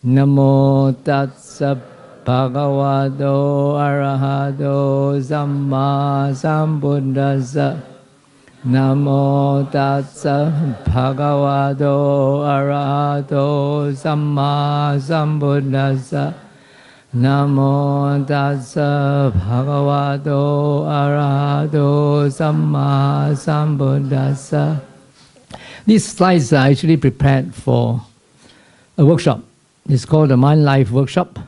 Namo tassa bhagavato arahato samma sambuddhassa. Namo tassa bhagavato arahato samma sambuddhassa. Namo tassa bhagavato arahato samma sambuddhassa. These slides are actually prepared for a workshop. It's called the Mind Life Workshop,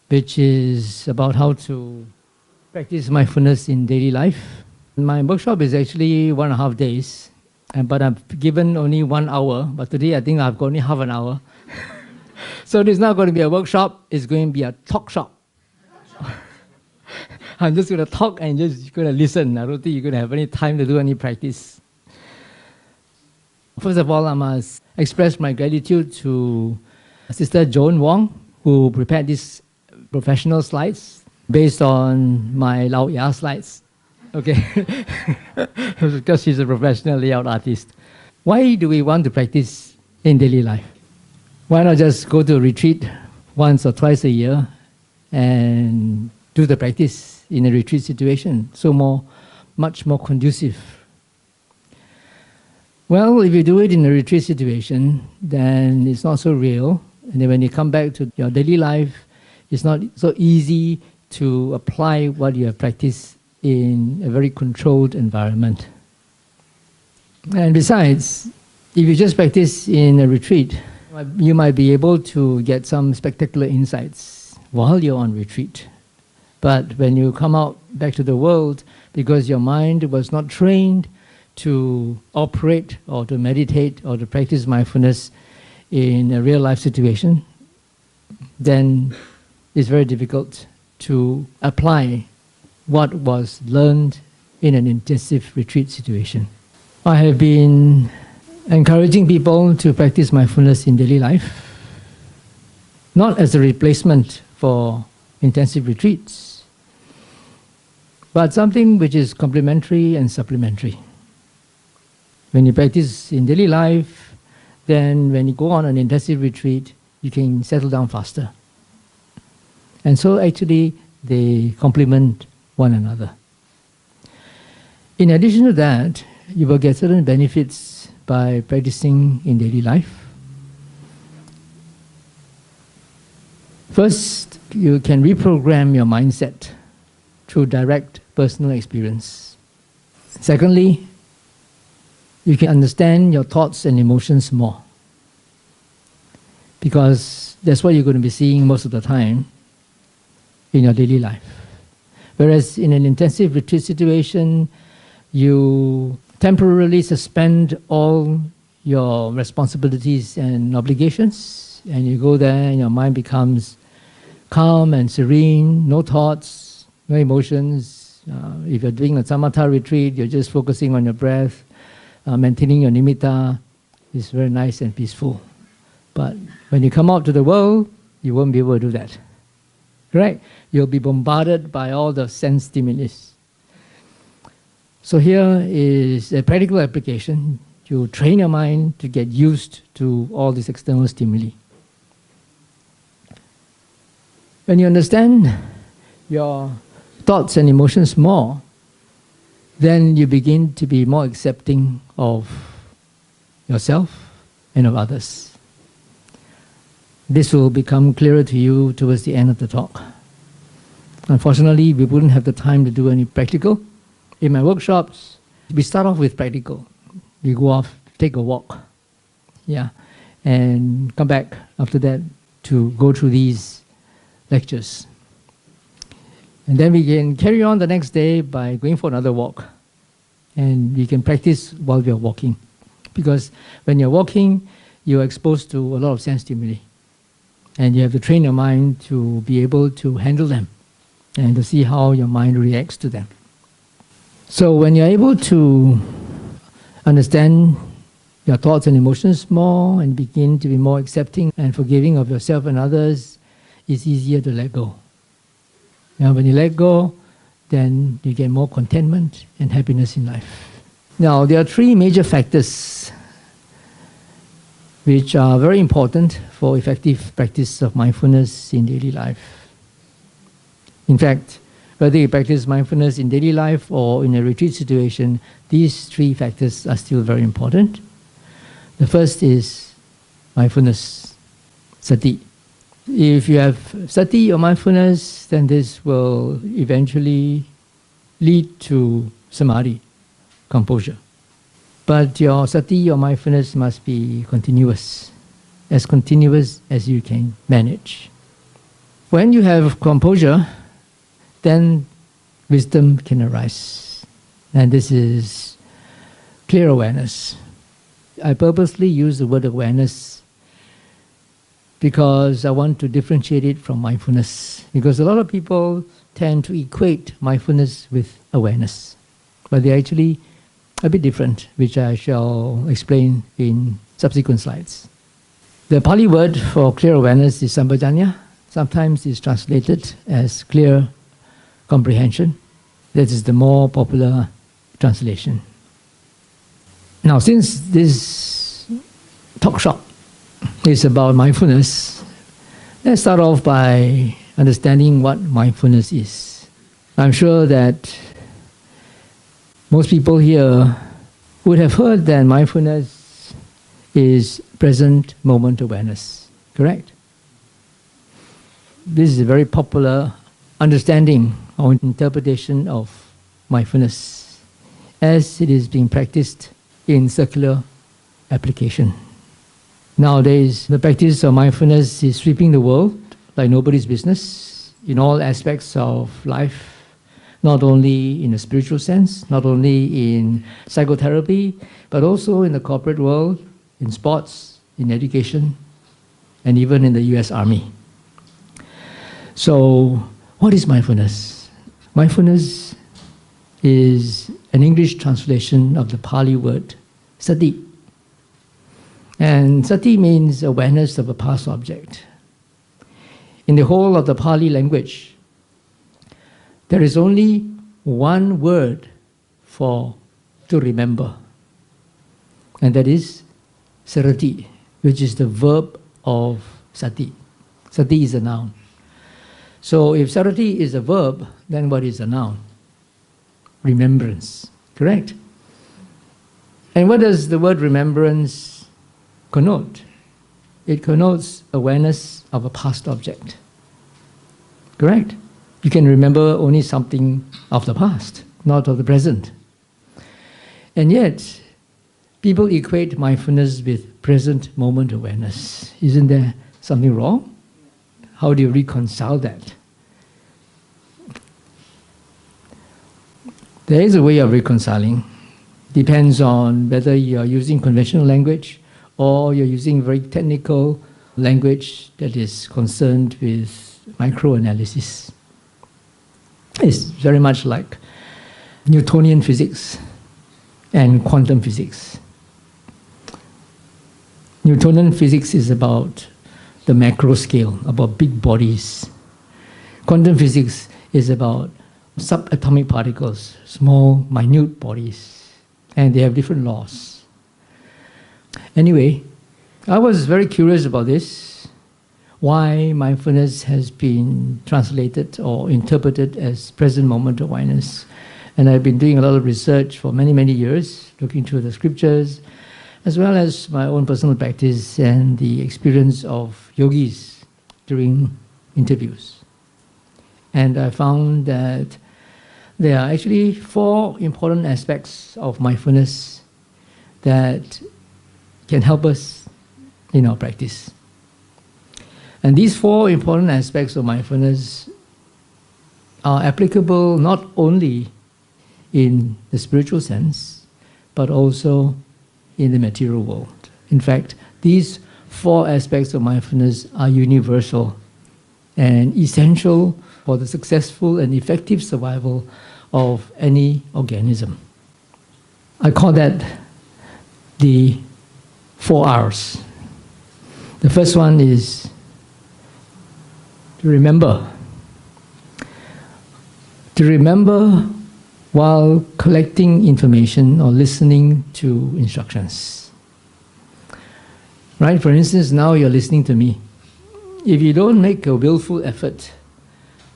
which is about how to practice mindfulness in daily life. My workshop is actually 1.5 days, but I've given only 1 hour, but today I think I've got only half an hour. So it's not going to be a workshop, it's going to be a talk shop. I'm just going to talk and just going to listen. I don't think you're going to have any time to do any practice. First of all, I must express my gratitude to Sister Joan Wong, who prepared these professional slides based on my Lao Ya slides. Okay, because she's a professional layout artist. Why do we want to practice in daily life? Why not just go to a retreat once or twice a year and do the practice in a retreat situation? So much more conducive. Well, if you do it in a retreat situation, then it's not so real. And then when you come back to your daily life, it's not so easy to apply what you have practiced in a very controlled environment. And besides, if you just practice in a retreat, you might be able to get some spectacular insights while you're on retreat. But when you come out back to the world, because your mind was not trained to operate or to meditate or to practice mindfulness in a real life situation, then it's very difficult to apply what was learned in an intensive retreat situation. I have been encouraging people to practice mindfulness in daily life, not as a replacement for intensive retreats, but something which is complementary and supplementary. When you practice in daily life, then when you go on an intensive retreat, you can settle down faster. And so actually they complement one another. In addition to that, you will get certain benefits by practicing in daily life. First, you can reprogram your mindset through direct personal experience. Secondly, you can understand your thoughts and emotions more, because that's what you're going to be seeing most of the time in your daily life. Whereas in an intensive retreat situation, you temporarily suspend all your responsibilities and obligations, and you go there and your mind becomes calm and serene, no thoughts, no emotions. If you're doing a samatha retreat, you're just focusing on your breath, maintaining your nimitta. It's very nice and peaceful. But when you come out to the world, you won't be able to do that. Right? You'll be bombarded by all the sense stimulus. So here is a practical application. You train your mind to get used to all these external stimuli. When you understand your thoughts and emotions more, then you begin to be more accepting of yourself and of others. This will become clearer to you towards the end of the talk. Unfortunately, we wouldn't have the time to do any practical. In my workshops, we start off with practical. We go off, take a walk, and come back after that to go through these lectures. And then we can carry on the next day by going for another walk. And we can practice while we are walking. Because when you're walking, you're exposed to a lot of sense stimuli. And you have to train your mind to be able to handle them and to see how your mind reacts to them. So when you're able to understand your thoughts and emotions more and begin to be more accepting and forgiving of yourself and others, it's easier to let go. Now, when you let go, then you get more contentment and happiness in life. Now, there are three major factors which are very important for effective practice of mindfulness in daily life. In fact, whether you practice mindfulness in daily life or in a retreat situation, these three factors are still very important. The first is mindfulness, Sati. If you have Sati or mindfulness, then this will eventually lead to Samadhi, composure. But your Sati or mindfulness must be continuous as you can manage. When you have composure, then wisdom can arise. And this is clear awareness. I purposely use the word awareness because I want to differentiate it from mindfulness. Because a lot of people tend to equate mindfulness with awareness. But they're actually a bit different, which I shall explain in subsequent slides. The Pali word for clear awareness is sampajanna. Sometimes it's translated as clear comprehension. That is the more popular translation. Now, since this talk shop is about mindfulness, let's start off by understanding what mindfulness is. I'm sure that most people here would have heard that mindfulness is present moment awareness, correct? This is a very popular understanding or interpretation of mindfulness as it is being practiced in secular application. Nowadays, the practice of mindfulness is sweeping the world like nobody's business in all aspects of life, not only in a spiritual sense, not only in psychotherapy, but also in the corporate world, in sports, in education, and even in the US Army. So, what is mindfulness? Mindfulness is an English translation of the Pali word Sati. And Sati means awareness of a past object. In the whole of the Pali language, there is only one word for to remember, and that is sarati, which is the verb of sati. Sati is a noun. So if sarati is a verb, then what is a noun? Remembrance, correct? And what does the word remembrance connote? It connotes awareness of a past object, correct? You can remember only something of the past, not of the present. And yet, people equate mindfulness with present moment awareness. Isn't there something wrong? How do you reconcile that? There is a way of reconciling. Depends on whether you are using conventional language or you're using very technical language that is concerned with microanalysis. It's very much like Newtonian physics and quantum physics. Newtonian physics is about the macro scale, about big bodies. Quantum physics is about subatomic particles, small, minute bodies, and they have different laws. Anyway, I was very curious about this, why mindfulness has been translated or interpreted as present moment awareness. And I've been doing a lot of research for many, many years, looking through the scriptures, as well as my own personal practice and the experience of yogis during interviews. And I found that there are actually 4 important aspects of mindfulness that can help us in our practice. And these 4 important aspects of mindfulness are applicable not only in the spiritual sense, but also in the material world. In fact, these 4 aspects of mindfulness are universal and essential for the successful and effective survival of any organism. I call that the 4 R's. The first one is to remember. To remember while collecting information or listening to instructions. Right? For instance, now you're listening to me. If you don't make a willful effort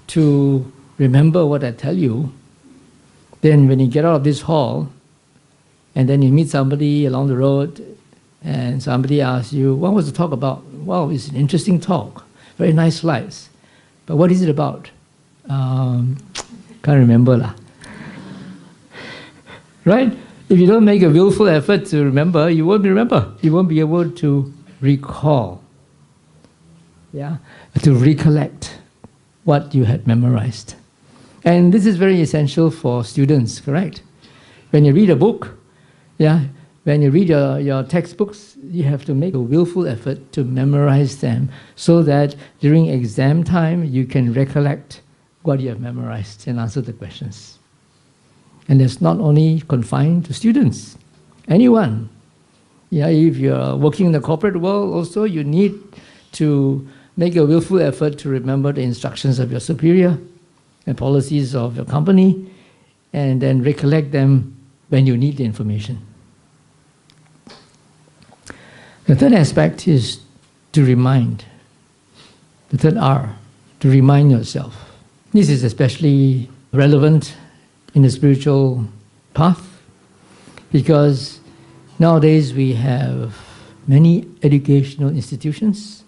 to remember what I tell you, then when you get out of this hall, and then you meet somebody along the road, and somebody asks you, what was the talk about? Well, it's an interesting talk, very nice slides. But what is it about? Can't remember lah. Right? If you don't make a willful effort to remember, you won't remember. You won't be able to recall, to recollect what you had memorized. And this is very essential for students, correct? When you read a book, when you read your textbooks, you have to make a willful effort to memorize them so that during exam time you can recollect what you have memorized and answer the questions. And it's not only confined to students, anyone. If you're working in the corporate world also, you need to make a willful effort to remember the instructions of your superior and policies of your company, and then recollect them when you need the information. The third aspect is to remind. The third R, to remind yourself. This is especially relevant in the spiritual path because nowadays we have many educational institutions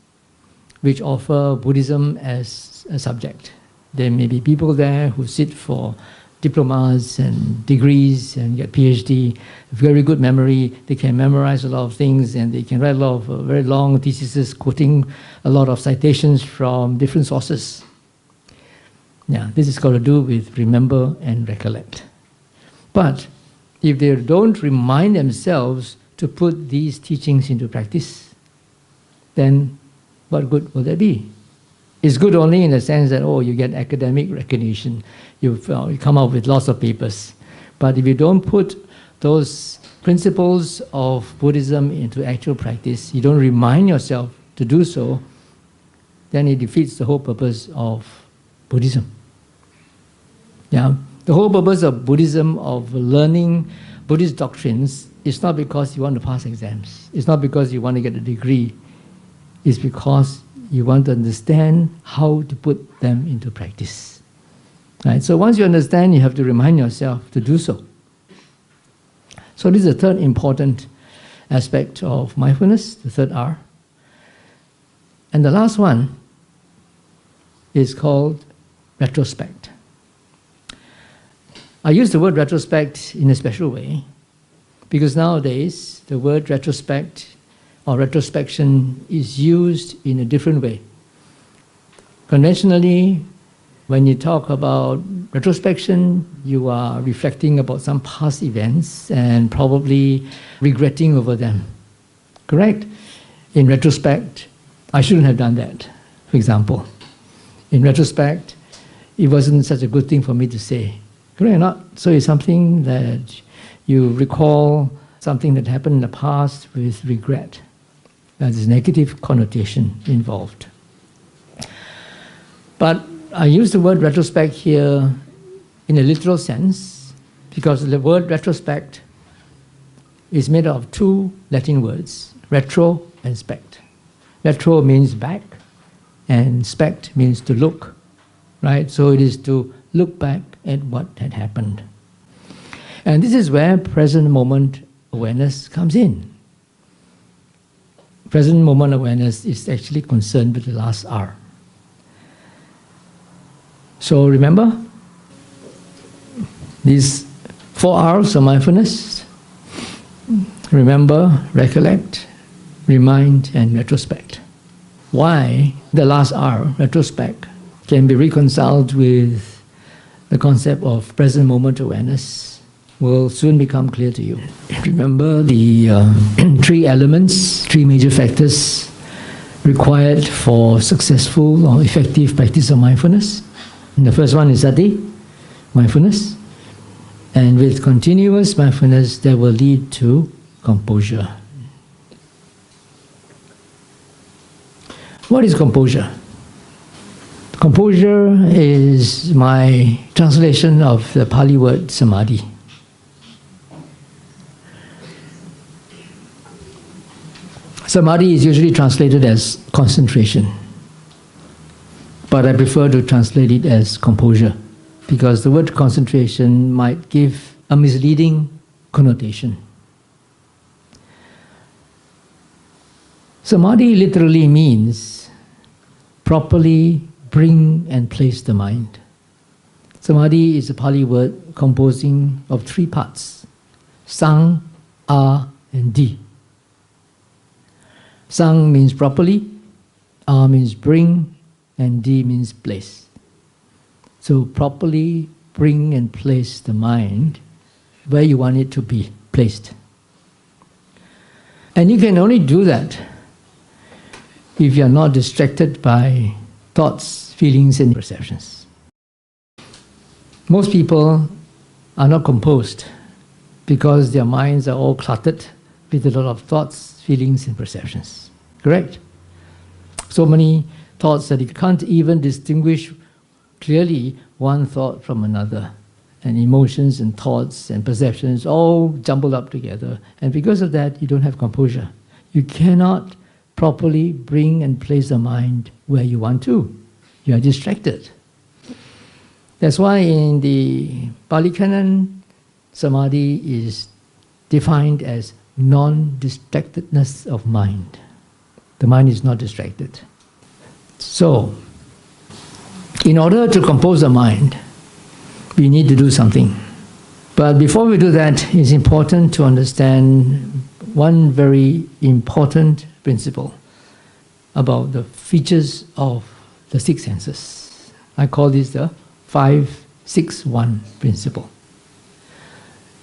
which offer Buddhism as a subject. There may be people there who sit for diplomas and degrees and get PhD, very good memory, they can memorize a lot of things and they can write a lot of very long theses quoting a lot of citations from different sources. This is got to do with remember and recollect. But if they don't remind themselves to put these teachings into practice, then what good will there be? It's good only in the sense that, you get academic recognition, you come up with lots of papers. But if you don't put those principles of Buddhism into actual practice, you don't remind yourself to do so, then it defeats the whole purpose of Buddhism. The whole purpose of Buddhism, of learning Buddhist doctrines, is not because you want to pass exams. It's not because you want to get a degree. It's because you want to understand how to put them into practice. Right? So once you understand, you have to remind yourself to do so. So this is the third important aspect of mindfulness, the third R. And the last one is called retrospect. I use the word retrospect in a special way because nowadays the word retrospect or retrospection is used in a different way. Conventionally, when you talk about retrospection, you are reflecting about some past events and probably regretting over them. Correct? In retrospect, I shouldn't have done that, for example. In retrospect, it wasn't such a good thing for me to say. Correct or not? So it's something that you recall something that happened in the past with regret. There's a negative connotation involved. But I use the word retrospect here in a literal sense because the word retrospect is made of two Latin words, retro and spect. Retro means back and spect means to look, right? So it is to look back at what had happened. And this is where present moment awareness comes in. Present moment awareness is actually concerned with the last R. So remember, these 4 R's of mindfulness: remember, recollect, remind, and retrospect. Why the last R, retrospect, can be reconciled with the concept of present moment awareness will soon become clear to you. Remember the 3 elements, 3 major factors required for successful or effective practice of mindfulness. And the first one is Sati, mindfulness. And with continuous mindfulness, that will lead to composure. What is composure? Composure is my translation of the Pali word samadhi. Samadhi is usually translated as concentration, but I prefer to translate it as composure, because the word concentration might give a misleading connotation. Samadhi literally means properly bring and place the mind. Samadhi is a Pali word composing of three parts: sang, a, and di. Sang means properly, a means bring, and di means place. So properly bring and place the mind where you want it to be placed. And you can only do that if you are not distracted by thoughts, feelings, and perceptions. Most people are not composed because their minds are all cluttered with a lot of thoughts, feelings, and perceptions. Correct? So many thoughts that you can't even distinguish clearly one thought from another. And emotions and thoughts and perceptions all jumbled up together. And because of that, you don't have composure. You cannot properly bring and place the mind where you want to. You are distracted. That's why in the Pali Canon, Samadhi is defined as non-distractedness of mind. The mind is not distracted. So, in order to compose the mind, we need to do something. But before we do that, it's important to understand one very important principle about the features of the six senses. I call this the 5-6-1 principle.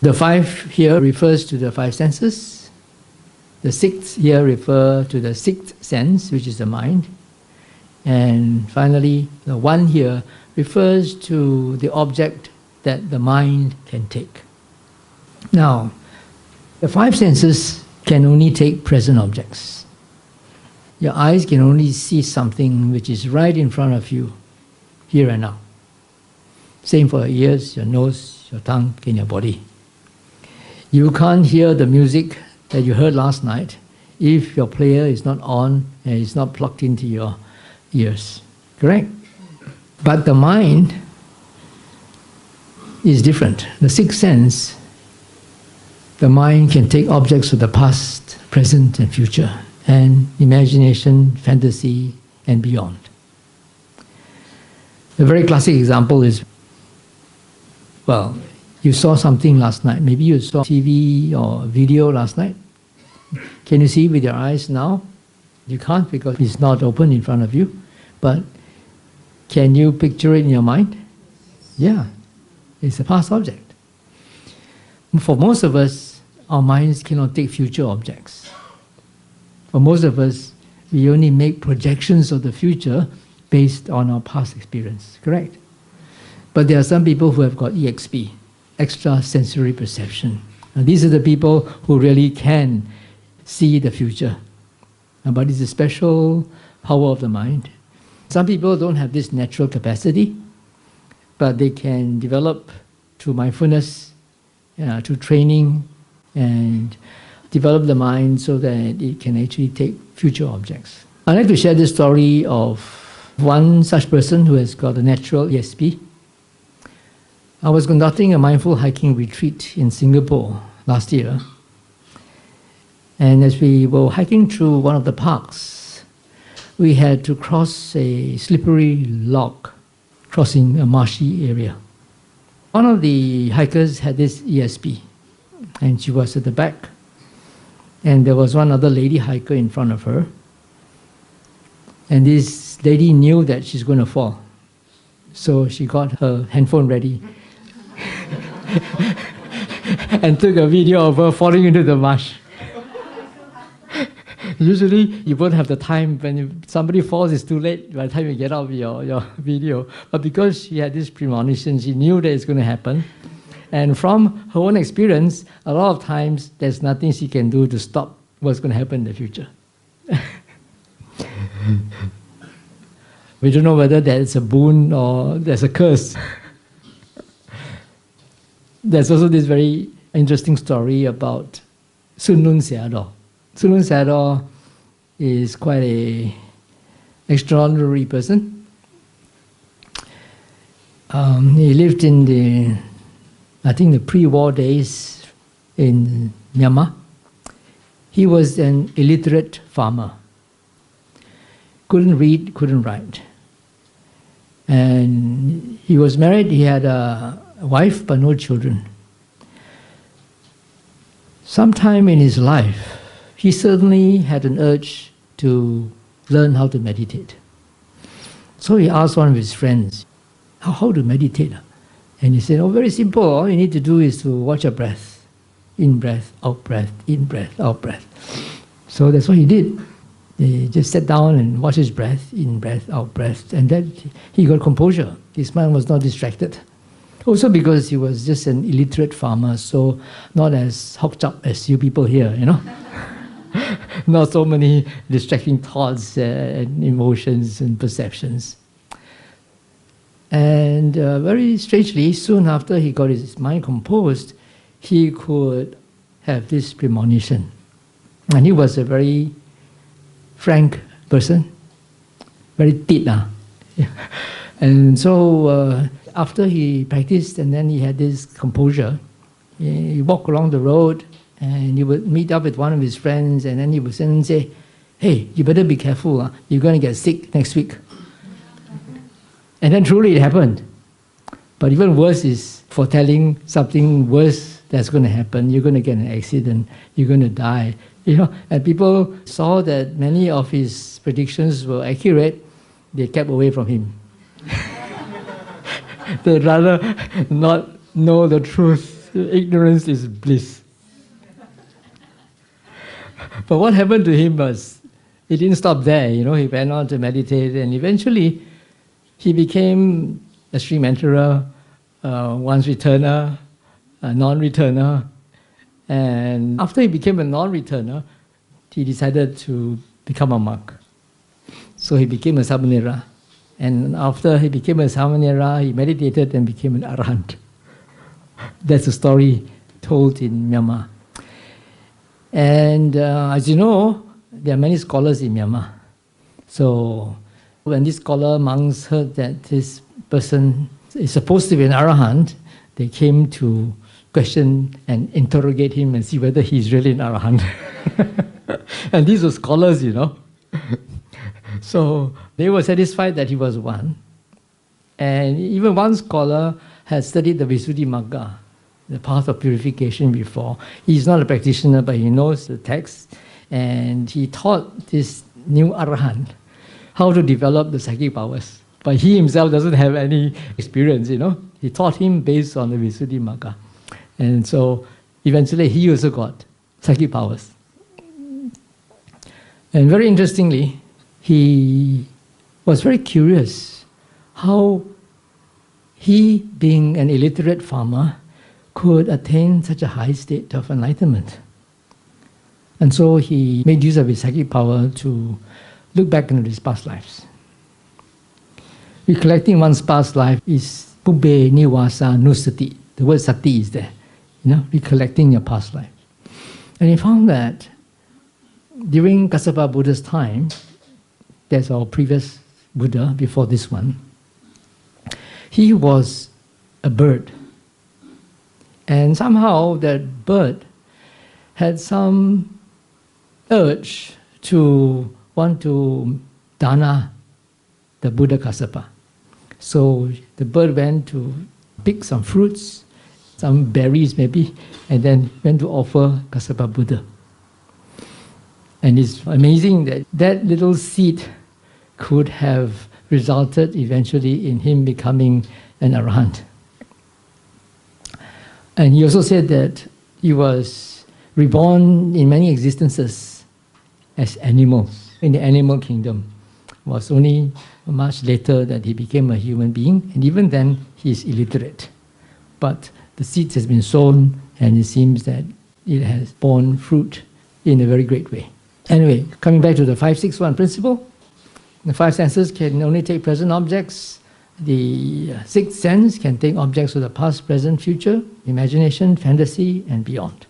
The 5 here refers to the 5 senses. The 6 here refers to the 6th sense, which is the mind. And finally, the 1 here refers to the object that the mind can take. Now, the 5 senses can only take present objects. Your eyes can only see something which is right in front of you, here and now. Same for your ears, your nose, your tongue, and your body. You can't hear the music that you heard last night if your player is not on and is not plugged into your ears. Correct? But the mind is different. The 6th sense, the mind can take objects of the past, present, and future, and imagination, fantasy, and beyond. A very classic example is, well, you saw something last night. Maybe you saw TV or video last night. Can you see with your eyes now? You can't because it's not open in front of you. But can you picture it in your mind? Yeah, it's a past object. For most of us, our minds cannot take future objects. For most of us, we only make projections of the future based on our past experience, correct? But there are some people who have got EXP, extra sensory perception. And these are the people who really can see the future. But it's a special power of the mind. Some people don't have this natural capacity, but they can develop through mindfulness, through training, and develop the mind so that it can actually take future objects. I'd like to share this story of one such person who has got a natural ESP. I was conducting a mindful hiking retreat in Singapore last year. And as we were hiking through one of the parks, we had to cross a slippery log, crossing a marshy area. One of the hikers had this ESP, and she was at the back. And there was one other lady hiker in front of her. And this lady knew that she's going to fall. So she got her handphone ready and took a video of her falling into the marsh. Usually, you won't have the time. When somebody falls, it's too late by the time you get out your video. But because she had this premonition, she knew that it's going to happen. And from her own experience, a lot of times, there's nothing she can do to stop what's going to happen in the future. We don't know whether that's a boon or there's a curse. There's also this very interesting story about Sun Lun Xiado. Sun Lun Xiado is quite a extraordinary person. He lived in the pre-war days in Myanmar. He was an illiterate farmer. Couldn't read, couldn't write. And he was married, he had a wife but no children. Sometime in his life, he certainly had an urge to learn how to meditate. So he asked one of his friends, how to meditate? And he said, very simple. All you need to do is to watch your breath. In breath, out breath, in breath, out breath. So that's what he did. He just sat down and watched his breath, in breath, out breath. And then he got composure. His mind was not distracted. Also because he was just an illiterate farmer, so not as hooked up as you people here, Not so many distracting thoughts and emotions and perceptions. And very strangely, soon after he got his mind composed, he could have this premonition. And he was a very frank person, very tit. And so after he practiced and then he had this composure, he walked along the road and he would meet up with one of his friends and then he would say, hey, you better be careful, you're going to get sick next week. And then truly it happened. But even worse is foretelling something worse that's going to happen. You're going to get an accident, you're going to die. And people saw that many of his predictions were accurate, they kept away from him. They'd rather not know the truth. Ignorance is bliss. But what happened to him was, he didn't stop there, he went on to meditate and eventually he became a stream enterer, once returner, a non-returner. And after he became a non-returner, he decided to become a monk. So he became a samanera. And after he became a samanera, he meditated and became an arahant. That's a story told in Myanmar. And as you know, there are many scholars in Myanmar. So when these scholar monks heard that this person is supposed to be an arahant, they came to question and interrogate him and see whether he's really an arahant. And these were scholars, So they were satisfied that he was one. And even one scholar had studied the Visuddhimagga, the path of purification, before. He's not a practitioner, but he knows the text. And he taught this new arahant how to develop the psychic powers. But he himself doesn't have any experience, He taught him based on the Visuddhimagga. And so eventually he also got psychic powers. And very interestingly, he was very curious how he, being an illiterate farmer, could attain such a high state of enlightenment. And so he made use of his psychic power to look back into his past lives. Recollecting one's past life is Pubbe Nivasa Nusati. The word Sati is there, recollecting your past life. And he found that during Kassapa Buddha's time, that's our previous Buddha before this one, he was a bird. And somehow that bird had some urge to want to dana the Buddha Kassapa. So the bird went to pick some fruits, some berries maybe, and then went to offer Kassapa Buddha. And it's amazing that that little seed could have resulted eventually in him becoming an arahant. And he also said that he was reborn in many existences as animals in the animal kingdom. It was only much later that he became a human being, and even then he is illiterate. But the seeds has been sown, and it seems that it has borne fruit in a very great way. Anyway, coming back to the 561 principle, the five senses can only take present objects. The sixth sense can take objects of the past, present, future, imagination, fantasy, and beyond.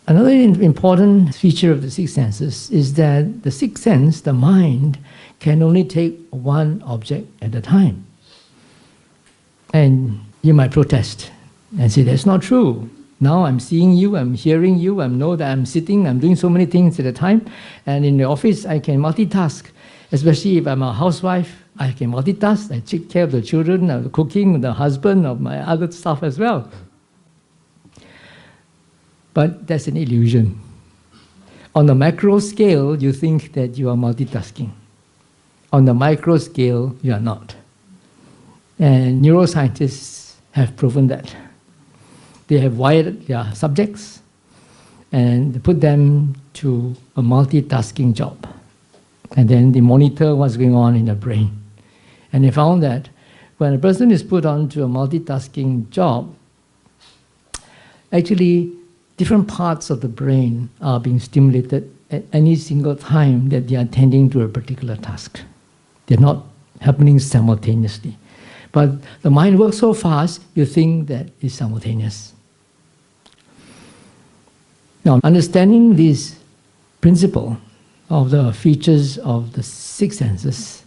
Another important feature of the six senses is that the sixth sense, the mind, can only take one object at a time. And you might protest and say, that's not true. Now I'm seeing you, I'm hearing you, I know that I'm sitting, I'm doing so many things at a time. And in the office, I can multitask. Especially if I'm a housewife, I can multitask. I take care of the children, of the cooking, the husband, of my other stuff as well. But that's an illusion. On the macro scale, you think that you are multitasking. On the micro scale, you are not. And neuroscientists have proven that. They have wired their subjects and put them to a multitasking job. And then they monitor what's going on in the brain. And they found that when a person is put onto a multitasking job, actually different parts of the brain are being stimulated at any single time that they are attending to a particular task. They're not happening simultaneously. But the mind works so fast, you think that it's simultaneous. Now, understanding this principle of the features of the six senses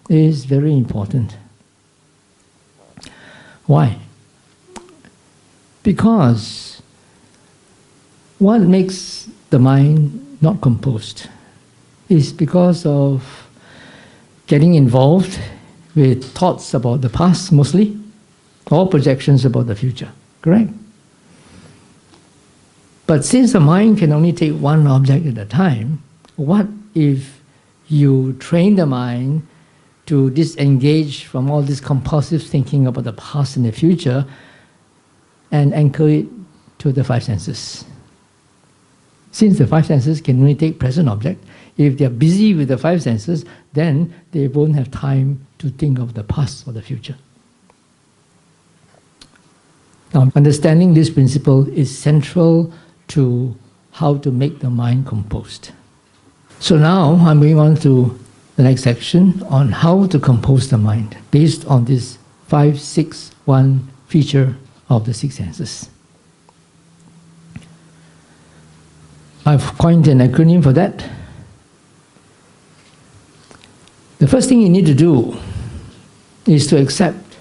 is very important. Why? Because what makes the mind not composed is because of getting involved with thoughts about the past mostly, or projections about the future, correct? But since the mind can only take one object at a time, what if you train the mind to disengage from all this compulsive thinking about the past and the future and anchor it to the five senses? Since the five senses can only take present object, if they are busy with the five senses, then they won't have time to think of the past or the future. Now, understanding this principle is central to how to make the mind composed. So now I'm going on to the next section on how to compose the mind based on this 5-6-1 feature of the six senses. I've coined an acronym for that. The first thing you need to do is to accept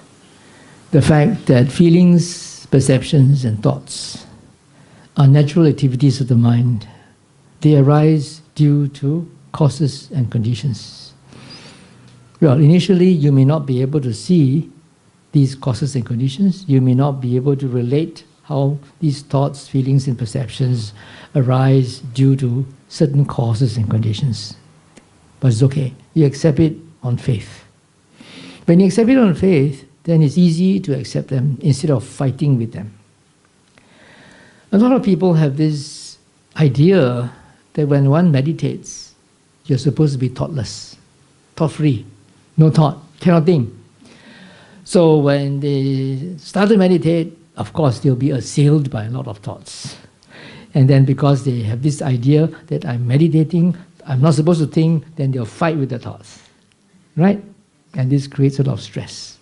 the fact that feelings, perceptions, and thoughts are natural activities of the mind. They arise due to causes and conditions. Well, initially you may not be able to see these causes and conditions. You may not be able to relate how these thoughts, feelings, and perceptions arise due to certain causes and conditions. But it's okay. You accept it on faith. When you accept it on faith, then it's easy to accept them instead of fighting with them. A lot of people have this idea that when one meditates, you're supposed to be thoughtless, thought-free, no thought, cannot think. So when they start to meditate, of course, they'll be assailed by a lot of thoughts. And then because they have this idea that I'm meditating, I'm not supposed to think, then they'll fight with the thoughts. Right? And this creates a lot of stress.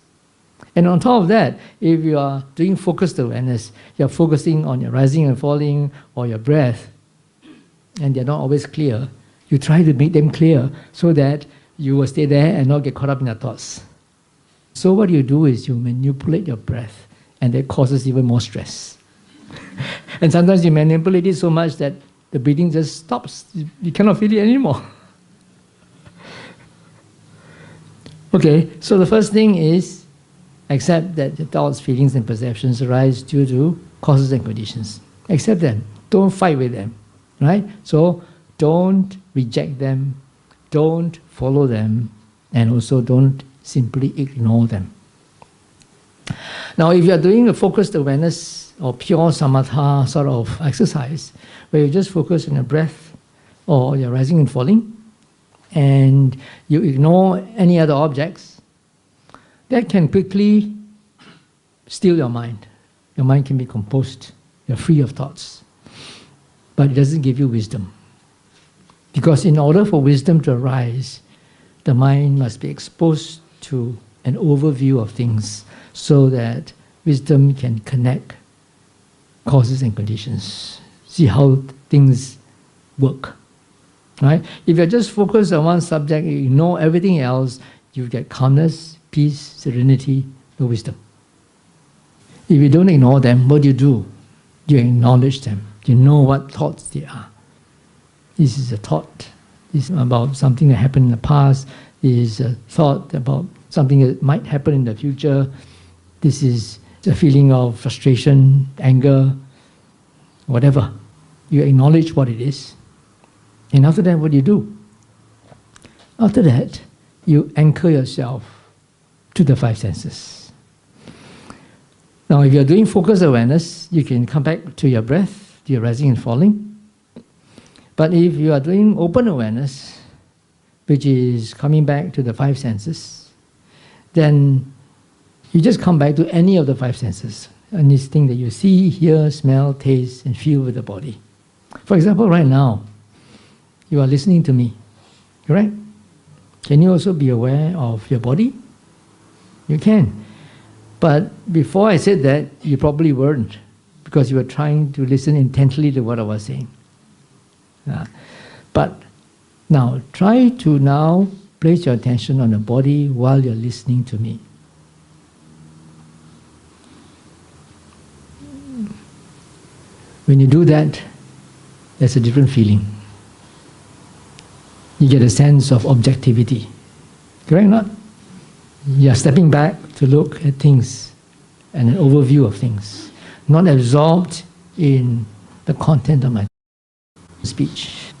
And on top of that, if you are doing focused awareness, you're focusing on your rising and falling or your breath, and they're not always clear, you try to make them clear so that you will stay there and not get caught up in your thoughts. So what you do is you manipulate your breath, and that causes even more stress. And sometimes you manipulate it so much that the breathing just stops. You cannot feel it anymore. Okay, so the first thing is accept that the thoughts, feelings, and perceptions arise due to causes and conditions. Accept them. Don't fight with them. Right? So don't reject them, don't follow them, and also don't simply ignore them. Now, if you are doing a focused awareness or pure samatha sort of exercise, where you just focus on your breath or your rising and falling, and you ignore any other objects, that can quickly steal your mind. Your mind can be composed. You're free of thoughts. But it doesn't give you wisdom. Because in order for wisdom to arise, the mind must be exposed to an overview of things so that wisdom can connect causes and conditions. See how things work. Right? If you're just focused on one subject, you ignore everything else, you get calmness, peace, serenity, no wisdom. If you don't ignore them, what do? You acknowledge them. You know what thoughts they are. This is a thought. This is about something that happened in the past. This is a thought about something that might happen in the future. This is a feeling of frustration, anger, whatever. You acknowledge what it is. And after that, what do? After that, you anchor yourself to the five senses. Now, if you're doing focused awareness, you can come back to your breath, to your rising and falling. But if you are doing open awareness, which is coming back to the five senses, then you just come back to any of the five senses. Anything that you see, hear, smell, taste, and feel with the body. For example, right now, you are listening to me, correct? Can you also be aware of your body? You can. But before I said that, you probably weren't, because you were trying to listen intently to what I was saying. But now, try to now place your attention on the body while you're listening to me. When you do that, there's a different feeling. You get a sense of objectivity. Correct or not? You're stepping back to look at things and an overview of things, not absorbed in the content of my speech.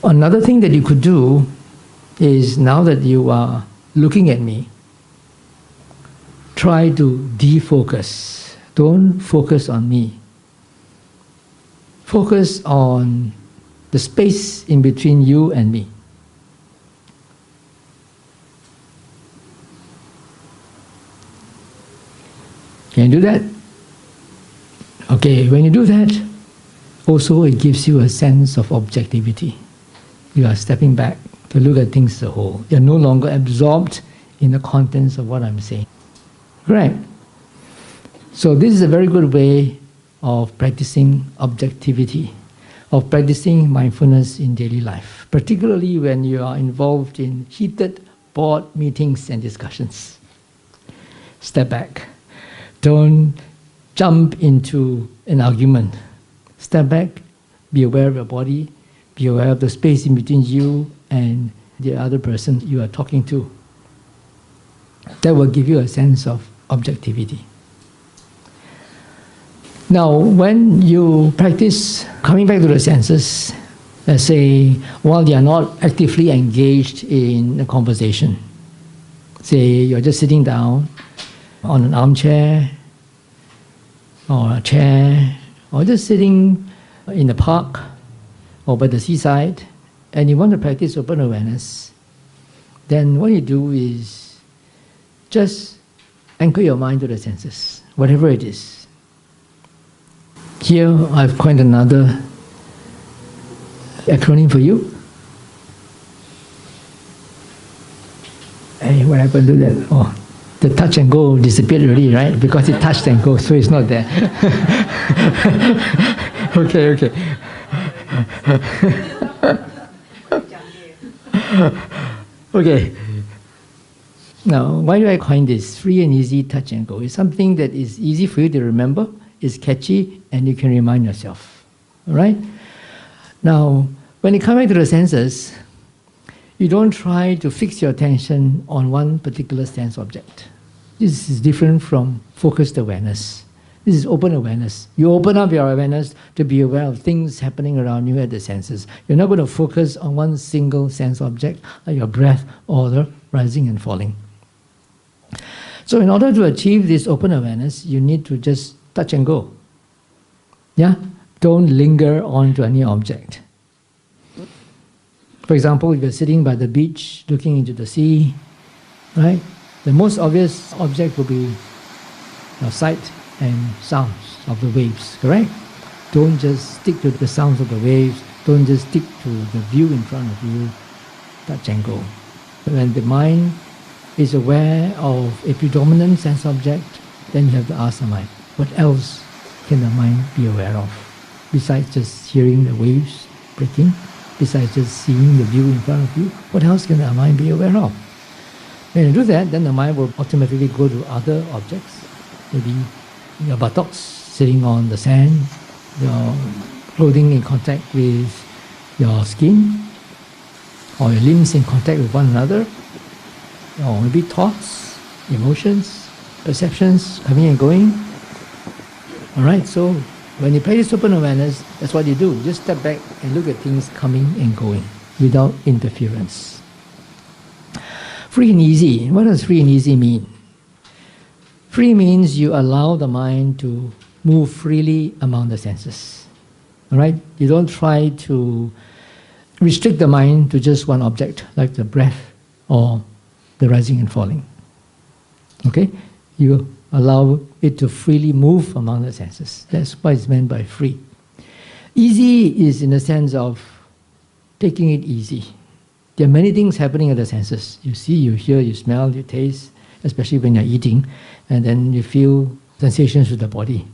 Another thing that you could do is, now that you are looking at me, try to defocus. Don't focus on me. Focus on the space in between you and me. Can you do that? Okay, when you do that, also it gives you a sense of objectivity. You are stepping back to look at things as a whole. You're no longer absorbed in the contents of what I'm saying. Right? So this is a very good way of practicing objectivity, of practicing mindfulness in daily life, particularly when you are involved in heated board meetings and discussions. Step back. Don't jump into an argument. Step back, be aware of your body, be aware of the space in between you and the other person you are talking to. That will give you a sense of objectivity. Now, when you practice coming back to the senses, let's say while you are not actively engaged in a conversation, say you're just sitting down on an armchair or a chair, or just sitting in the park or by the seaside, and you want to practice open awareness, then what you do is just anchor your mind to the senses, whatever it is. Here I've coined another acronym for you. Hey, what happened to that? Oh, the touch and go disappeared already, right? Because it touched and go, so it's not there. Okay. Okay. Now, why do I coin this? Free and easy touch and go. It's something that is easy for you to remember, it's catchy, and you can remind yourself. All right? Now, when you come back to the senses, you don't try to fix your attention on one particular sense object. This is different from focused awareness. This is open awareness. You open up your awareness to be aware of things happening around you at the senses. You're not going to focus on one single sense object, like your breath or the rising and falling. So in order to achieve this open awareness, you need to just touch and go. Yeah? Don't linger on to any object. For example, if you're sitting by the beach, looking into the sea, right? The most obvious object will be your sight and sounds of the waves, correct? Don't just stick to the sounds of the waves, don't just stick to the view in front of you, touch and go. When the mind is aware of a predominant sense object, then you have to ask the mind, what else can the mind be aware of? Besides just hearing the waves breaking, besides just seeing the view in front of you, what else can the mind be aware of? When you do that, then the mind will automatically go to other objects. Maybe your buttocks sitting on the sand, your clothing in contact with your skin, or your limbs in contact with one another, or maybe thoughts, emotions, perceptions coming and going. Alright, so when you practice open awareness, that's what you do. Just step back and look at things coming and going without interference. Free and easy. What does free and easy mean? Free means you allow the mind to move freely among the senses. Alright? You don't try to restrict the mind to just one object, like the breath or the rising and falling. Okay? You allow it to freely move among the senses. That's what is meant by free. Easy is in the sense of taking it easy. There are many things happening at the senses. You see, you hear, you smell, you taste, especially when you're eating, and then you feel sensations with the body.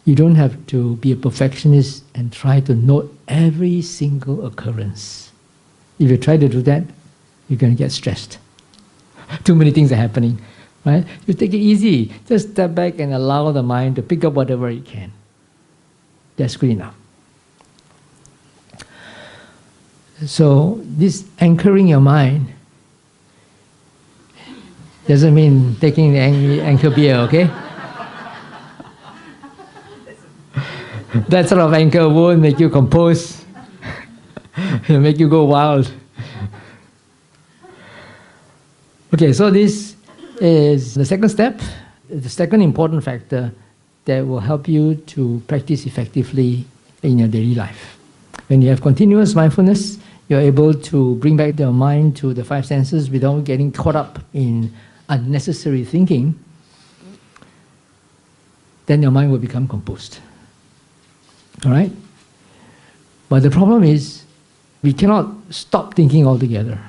You don't have to be a perfectionist and try to note every single occurrence. If you try to do that, you're going to get stressed. Too many things are happening. Right? You take it easy. Just step back and allow the mind to pick up whatever it can. That's good enough. So this anchoring your mind doesn't mean taking the anchor beer, okay? That sort of anchor won't make you compose. It'll make you go wild. Okay, so this is the second step, the second important factor that will help you to practice effectively in your daily life. When you have continuous mindfulness, you're able to bring back your mind to the five senses without getting caught up in unnecessary thinking. Then your mind will become composed. Alright? But the problem is, we cannot stop thinking altogether.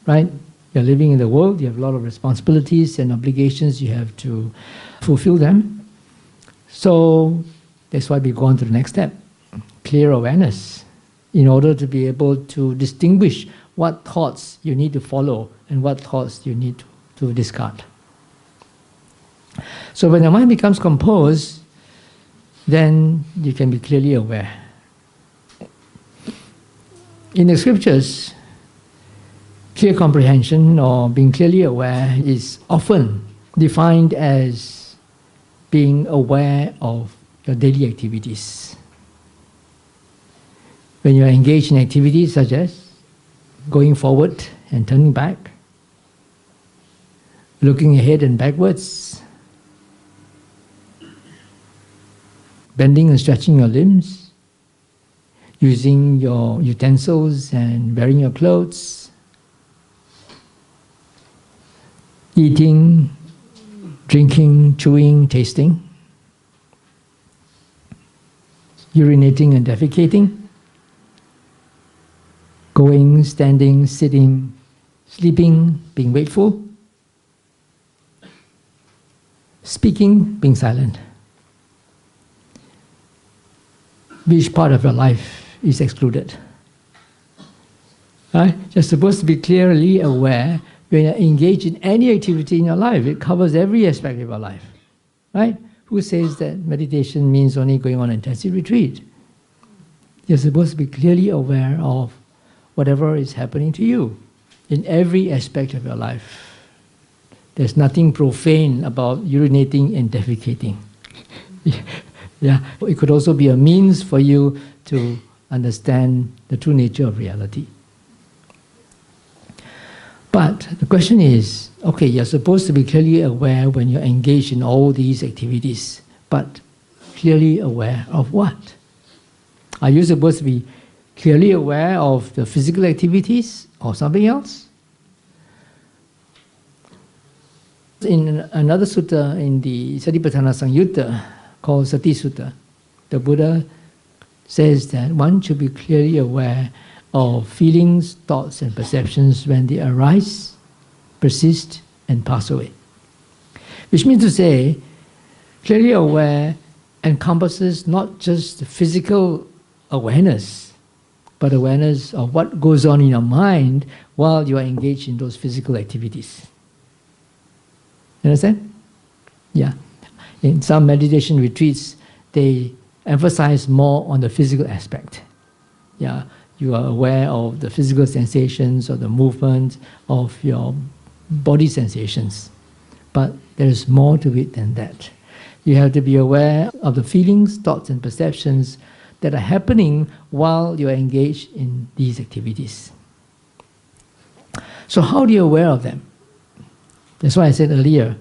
Right? You're living in the world, you have a lot of responsibilities and obligations, you have to fulfill them. So that's why we go on to the next step, clear awareness, in order to be able to distinguish what thoughts you need to follow and what thoughts you need to discard. So when the mind becomes composed, then you can be clearly aware. In the scriptures, clear comprehension or being clearly aware is often defined as being aware of your daily activities. When you are engaged in activities such as going forward and turning back, looking ahead and backwards, bending and stretching your limbs, using your utensils and wearing your clothes, eating, drinking, chewing, tasting, urinating and defecating, going, standing, sitting, sleeping, being wakeful, speaking, being silent. Which part of your life is excluded? Right? You're supposed to be clearly aware when you're engaged in any activity in your life. It covers every aspect of your life. Right? Who says that meditation means only going on intensive retreat? You're supposed to be clearly aware of whatever is happening to you in every aspect of your life. There's nothing profane about urinating and defecating. Yeah, it could also be a means for you to understand the true nature of reality. But the question is, okay, you're supposed to be clearly aware when you're engaged in all these activities, but clearly aware of what? Are you supposed to be clearly aware of the physical activities or something else? In another sutta in the Satipatthana Samyutta called Sati Sutta, the Buddha says that one should be clearly aware of feelings, thoughts and perceptions when they arise, persist and pass away. Which means to say, Clearly aware encompasses not just the physical awareness, but awareness of what goes on in your mind while you are engaged in those physical activities. You understand? Yeah. In some meditation retreats, they emphasize more on the physical aspect. Yeah. You are aware of the physical sensations or the movement of your body sensations. But there is more to it than that. You have to be aware of the feelings, thoughts, and perceptions that are happening while you are engaged in these activities. So how do you aware of them? That's why I said earlier,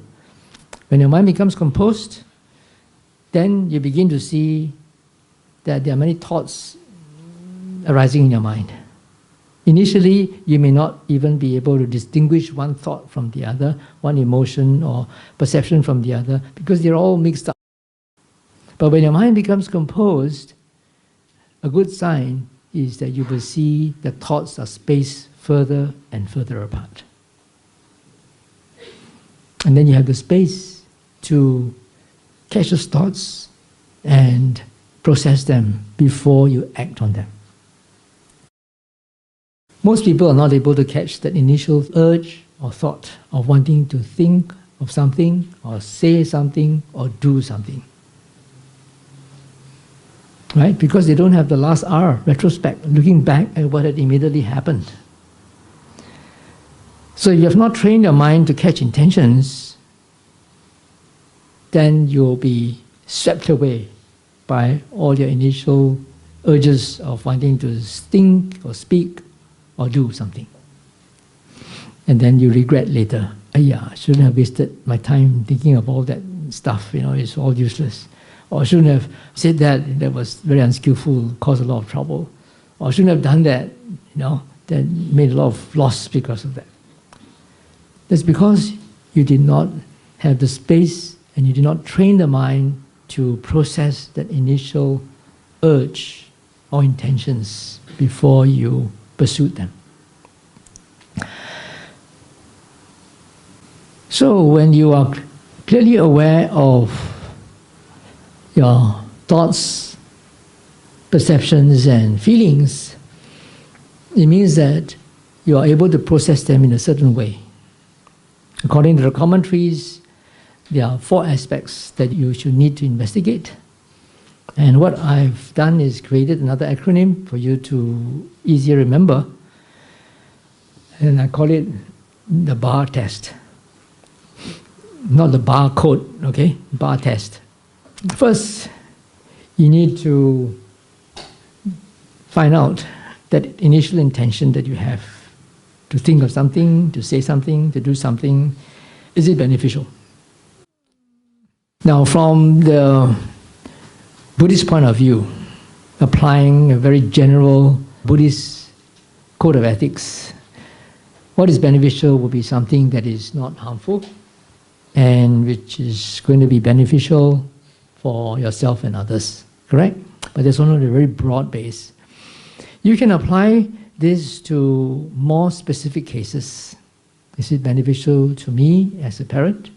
when your mind becomes composed, then you begin to see that there are many thoughts arising in your mind. Initially, you may not even be able to distinguish one thought from the other, one emotion or perception from the other, because they're all mixed up. But when your mind becomes composed, a good sign is that you will see the thoughts are spaced further and further apart. And then you have the space to catch those thoughts and process them before you act on them. Most people are not able to catch that initial urge or thought of wanting to think of something or say something or do something. Right? Because they don't have the last R, retrospect, looking back at what had immediately happened. So if you have not trained your mind to catch intentions, then you'll be swept away by all your initial urges of wanting to think or speak or do something. And then you regret later, I shouldn't have wasted my time thinking of all that stuff, it's all useless. Or I shouldn't have said that was very unskillful, caused a lot of trouble. Or I shouldn't have done that, that made a lot of loss because of that. That's because you did not have the space and you did not train the mind to process that initial urge or intentions before you pursued them. So when you are clearly aware of your thoughts, perceptions, and feelings, it means that you are able to process them in a certain way. According to the commentaries, there are 4 aspects that you should need to investigate. And what I've done is created another acronym for you to easier remember. And I call it the bar test. Not the bar code, okay? Bar test. First, you need to find out that initial intention that you have to think of something, to say something, to do something. Is it beneficial? Now, from the Buddhist point of view, applying a very general Buddhist code of ethics, what is beneficial will be something that is not harmful and which is going to be beneficial for yourself and others, correct? But there's only a very broad base. You can apply this to more specific cases. Is it beneficial to me as a parent?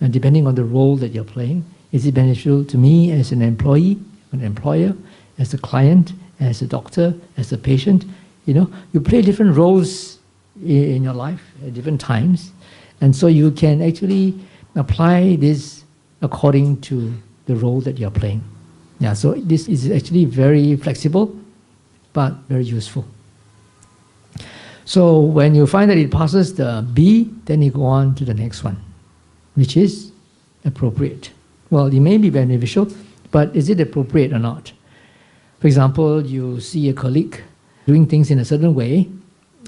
And depending on the role that you're playing, is it beneficial to me as an employee, an employer, as a client, as a doctor, as a patient? You play different roles in your life at different times, and so you can actually apply this according to the role that you're playing. Yeah, so this is actually very flexible, but very useful. So when you find that it passes the B, then you go on to the next one, which is appropriate. Well, it may be beneficial, but is it appropriate or not? For example, you see a colleague doing things in a certain way,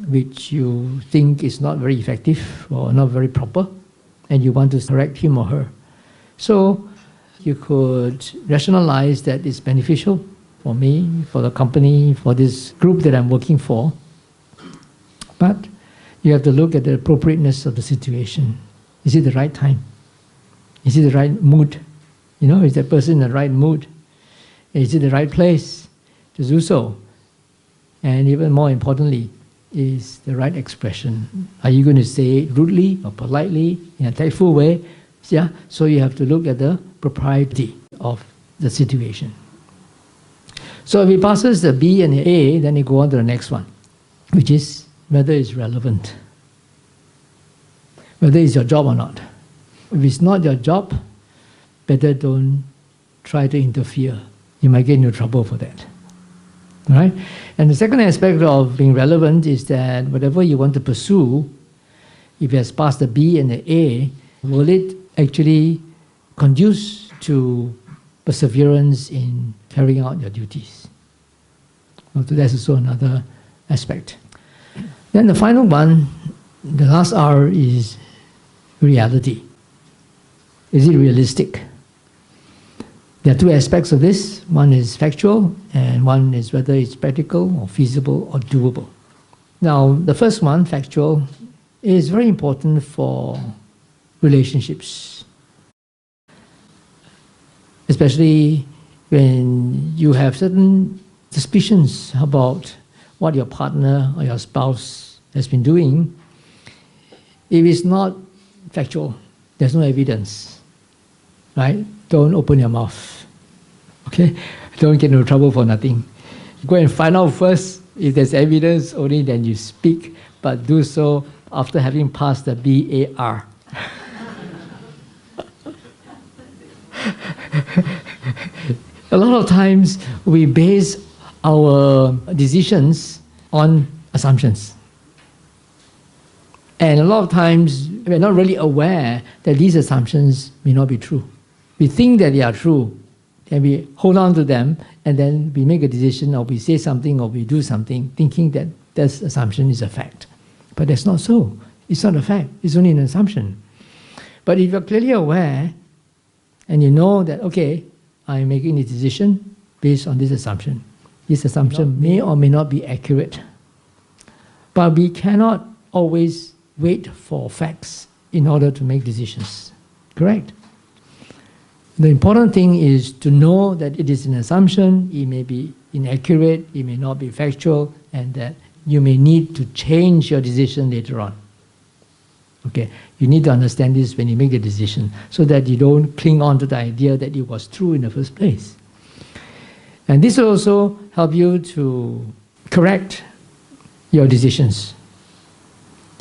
which you think is not very effective or not very proper, and you want to correct him or her. So you could rationalize that it's beneficial for me, for the company, for this group that I'm working for. But you have to look at the appropriateness of the situation. Is it the right time? Is it the right mood? Is that person in the right mood? Is it the right place to do so? And even more importantly, is the right expression. Are you going to say it rudely or politely, in a tactful way, Yeah? So you have to look at the propriety of the situation. So if it passes the B and the A, then you go on to the next one, which is whether it's relevant. Whether it's your job or not. If it's not your job, better don't try to interfere. You might get into trouble for that. Right? And the second aspect of being relevant is that whatever you want to pursue, if it has passed the B and the A, will it actually conduce to perseverance in carrying out your duties? So that's also another aspect. Then the final one, the last R, is reality. Is it realistic? There are two aspects of this. One is factual, and one is whether it's practical or feasible or doable. Now, the first one, factual, is very important for relationships. Especially when you have certain suspicions about what your partner or your spouse has been doing. If it's not factual, there's no evidence, right? Don't open your mouth, okay? Don't get into trouble for nothing. Go and find out first. If there's evidence, only then you speak, but do so after having passed the BAR. A lot of times we base our decisions on assumptions. And a lot of times we're not really aware that these assumptions may not be true. We think that they are true, and we hold on to them, and then we make a decision, or we say something, or we do something, thinking that this assumption is a fact. But that's not so. It's not a fact. It's only an assumption. But if you're clearly aware, and you know that, okay, I'm making a decision based on this assumption. This assumption may or may not be accurate. But we cannot always wait for facts in order to make decisions. Correct? The important thing is to know that it is an assumption, it may be inaccurate, it may not be factual, and that you may need to change your decision later on. Okay, you need to understand this when you make the decision, so that you don't cling on to the idea that it was true in the first place. And this will also help you to correct your decisions.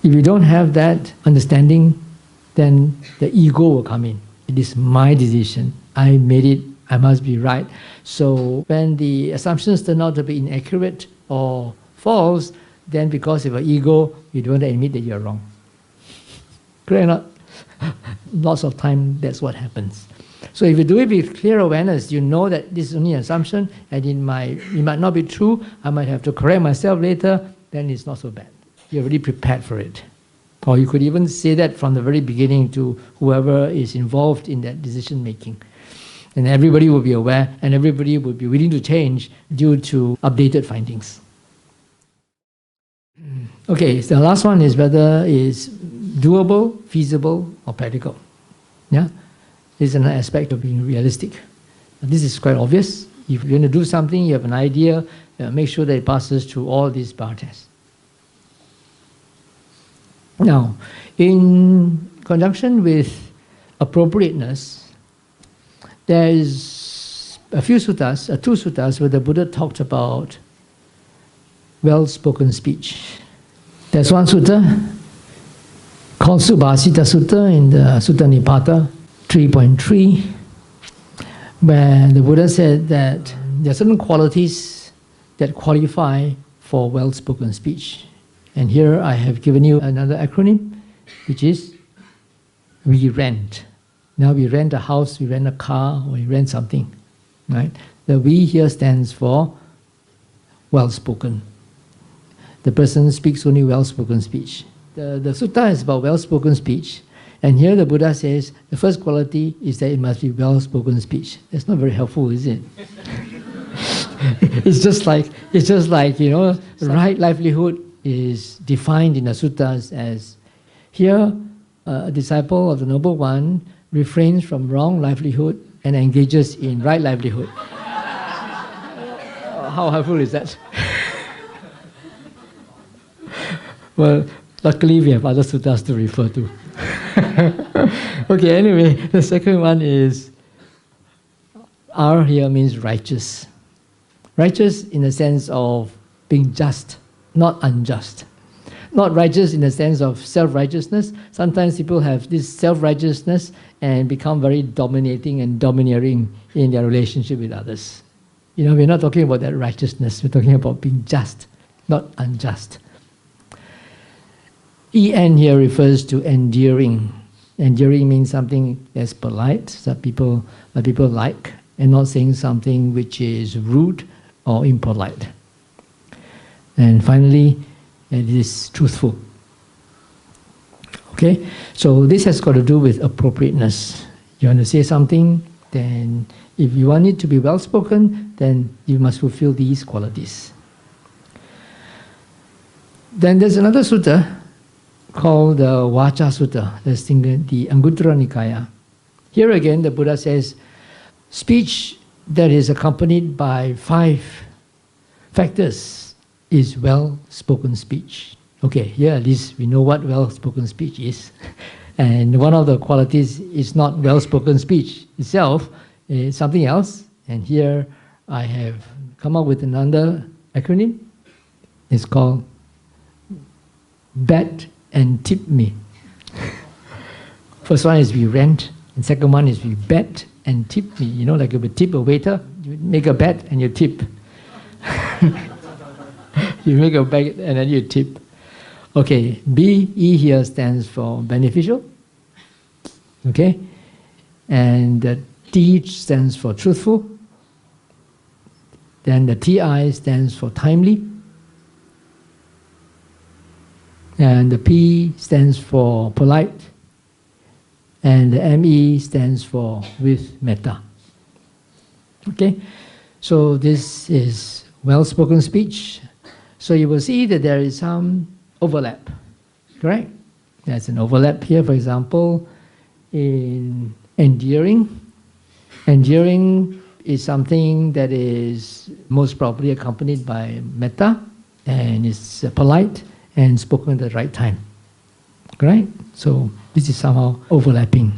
If you don't have that understanding, then the ego will come in. It is my decision. I made it. I must be right. So when the assumptions turn out to be inaccurate or false, then because of your ego, you don't want to admit that you're wrong. Correct or not? Lots of time, that's what happens. So if you do it with clear awareness, you know that this is only an assumption, and it might not be true. I might have to correct myself later. Then it's not so bad. You're already prepared for it. Or you could even say that from the very beginning to whoever is involved in that decision making. And everybody will be aware, and everybody will be willing to change due to updated findings. Okay, so the last one is whether it's doable, feasible, or practical. Yeah? This is an aspect of being realistic. This is quite obvious. If you're going to do something, you have an idea, make sure that it passes through all these bar tests. Now, in conjunction with appropriateness, there is a few suttas, two suttas, where the Buddha talked about well-spoken speech. There's one sutta called Subhasita Sutta in the Sutta Nipata 3.3, where the Buddha said that there are certain qualities that qualify for well-spoken speech. And here I have given you another acronym, which is we rent. Now we rent a house, we rent a car, or we rent something. Right? The we here stands for well-spoken. The person speaks only well-spoken speech. The sutta is about well-spoken speech, and here the Buddha says the first quality is that it must be well-spoken speech. That's not very helpful, is it? It's just like right livelihood is defined in the suttas as here a disciple of the Noble One refrains from wrong livelihood and engages in right livelihood. How helpful is that? Well, luckily we have other suttas to refer to. Okay, anyway, the second one is R here means righteous. Righteous in the sense of being just, not unjust. Not righteous in the sense of self-righteousness. Sometimes people have this self-righteousness and become very dominating and domineering in their relationship with others. You know, we're not talking about that righteousness. We're talking about being just, not unjust. En here refers to endearing. Endearing means something that's polite, that people like, and not saying something which is rude or impolite. And finally, it is truthful. Okay? So this has got to do with appropriateness. You want to say something, then if you want it to be well spoken, then you must fulfill these qualities. Then there's another sutta called the Vacha Sutta, that's in the Anguttara Nikaya. Here again, the Buddha says, speech that is accompanied by 5 factors is well-spoken speech. Okay, here at least we know what well-spoken speech is. And one of the qualities is not well-spoken speech itself, it's something else. And here I have come up with another acronym. It's called BET and tip me. First one is we rent, and second one is we bet and tip me. You know, like if you tip a waiter, you make a bet and you tip. You make a bet and then you tip. Okay, BE here stands for beneficial. Okay, and the T stands for truthful. Then the TI stands for timely. And the P stands for polite, and the ME stands for with metta. Okay, so this is well-spoken speech. So you will see that there is some overlap, correct? There's an overlap here, for example, in endearing. Endearing is something that is most probably accompanied by metta, and it's polite and spoken at the right time. Right? So this is somehow overlapping.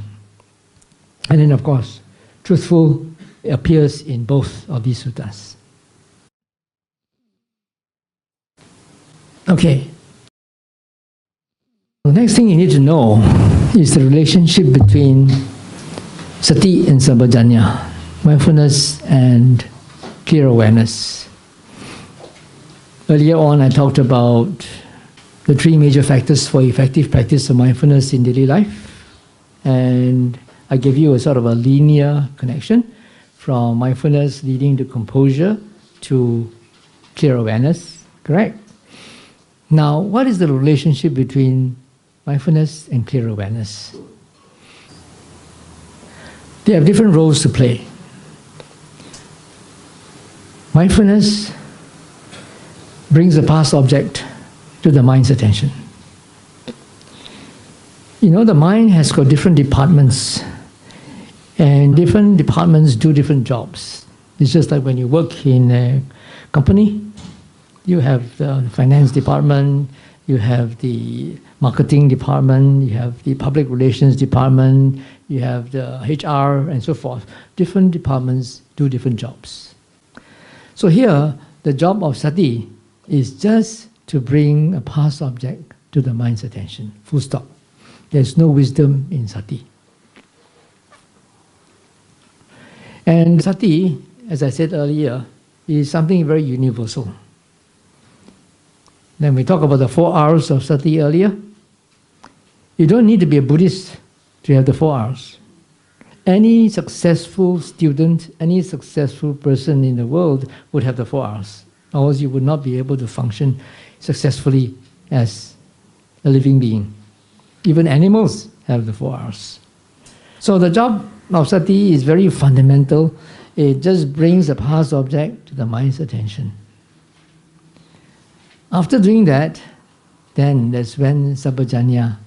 And then of course, truthful appears in both of these suttas. Okay. The next thing you need to know is the relationship between Sati and sampajanna, mindfulness and clear awareness. Earlier on I talked about the 3 major factors for effective practice of mindfulness in daily life. And I gave you a sort of a linear connection from mindfulness leading to composure to clear awareness, correct? Now, what is the relationship between mindfulness and clear awareness? They have different roles to play. Mindfulness brings a past object to the mind's attention. You know, the mind has got different departments, and different departments do different jobs. It's just like when you work in a company, you have the finance department, you have the marketing department, you have the public relations department, you have the HR, and so forth. Different departments do different jobs. So here, the job of Sati is just to bring a past object to the mind's attention, full stop. There's no wisdom in Sati. And Sati, as I said earlier, is something very universal. Then we talk about the 4 R's of Sati earlier. You don't need to be a Buddhist to have the 4 R's. Any successful student, any successful person in the world would have the 4 R's. Otherwise you would not be able to function successfully as a living being. Even animals have the 4 R's. So the job of Sati is very fundamental. It just brings a past object to the mind's attention. After doing that, then that's when sampajanna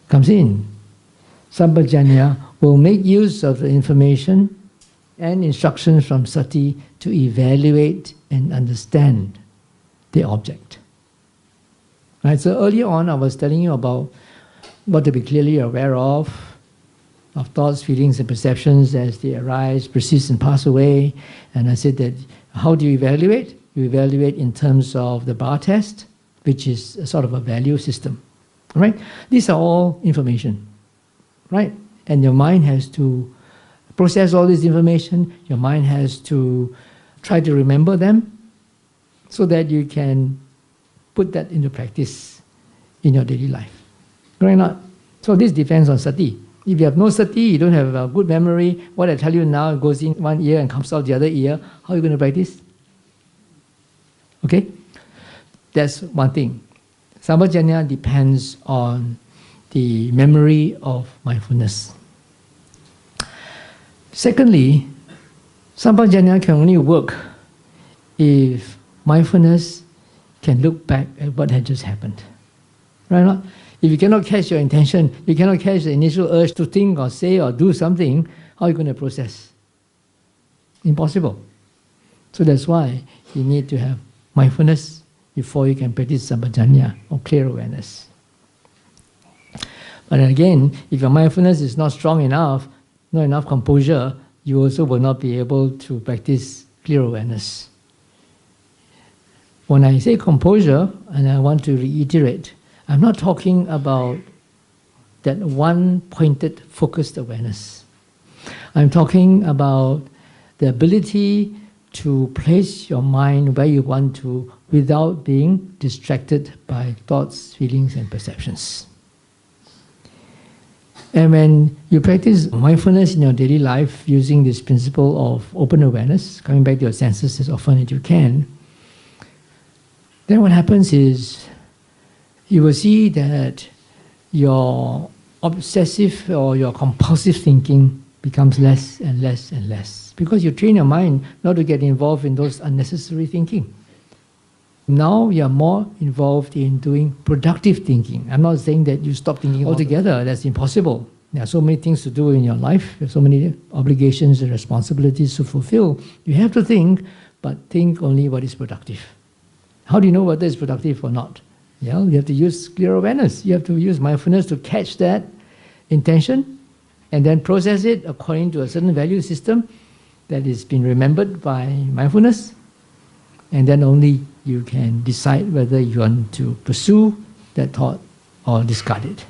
comes in. Sampajanna will make use of the information and instructions from Sati to evaluate and understand the object. Right, so earlier on I was telling you about what to be clearly aware of, of thoughts, feelings, and perceptions as they arise, persist, and pass away. And I said that how do you evaluate? You evaluate in terms of the bar test, which is a sort of a value system. Right? These are all information. Right? And your mind has to process all this information. Your mind has to try to remember them so that you can put that into practice in your daily life. Right or not? So this depends on Sati. If you have no Sati, you don't have a good memory, what I tell you now goes in one ear and comes out the other ear, how are you going to practice? Okay? That's one thing. Sampajanna depends on the memory of mindfulness. Secondly, sampajanna can only work if mindfulness can look back at what had just happened. Right or not? If you cannot catch your intention, you cannot catch the initial urge to think or say or do something, how are you going to process? Impossible. So that's why you need to have mindfulness before you can practice sampajanna or clear awareness. But again, if your mindfulness is not strong enough, not enough composure, you also will not be able to practice clear awareness. When I say composure, and I want to reiterate, I'm not talking about that one-pointed, focused awareness. I'm talking about the ability to place your mind where you want to without being distracted by thoughts, feelings, and perceptions. And when you practice mindfulness in your daily life using this principle of open awareness, coming back to your senses as often as you can, then what happens is you will see that your obsessive or your compulsive thinking becomes less and less and less, because you train your mind not to get involved in those unnecessary thinking. Now you are more involved in doing productive thinking. I'm not saying that you stop thinking altogether. That's impossible. There are so many things to do in your life. There are so many obligations and responsibilities to fulfill. You have to think, but think only what is productive. How do you know whether it's productive or not? Yeah, you have to use clear awareness. You have to use mindfulness to catch that intention and then process it according to a certain value system that is been remembered by mindfulness. And then only you can decide whether you want to pursue that thought or discard it.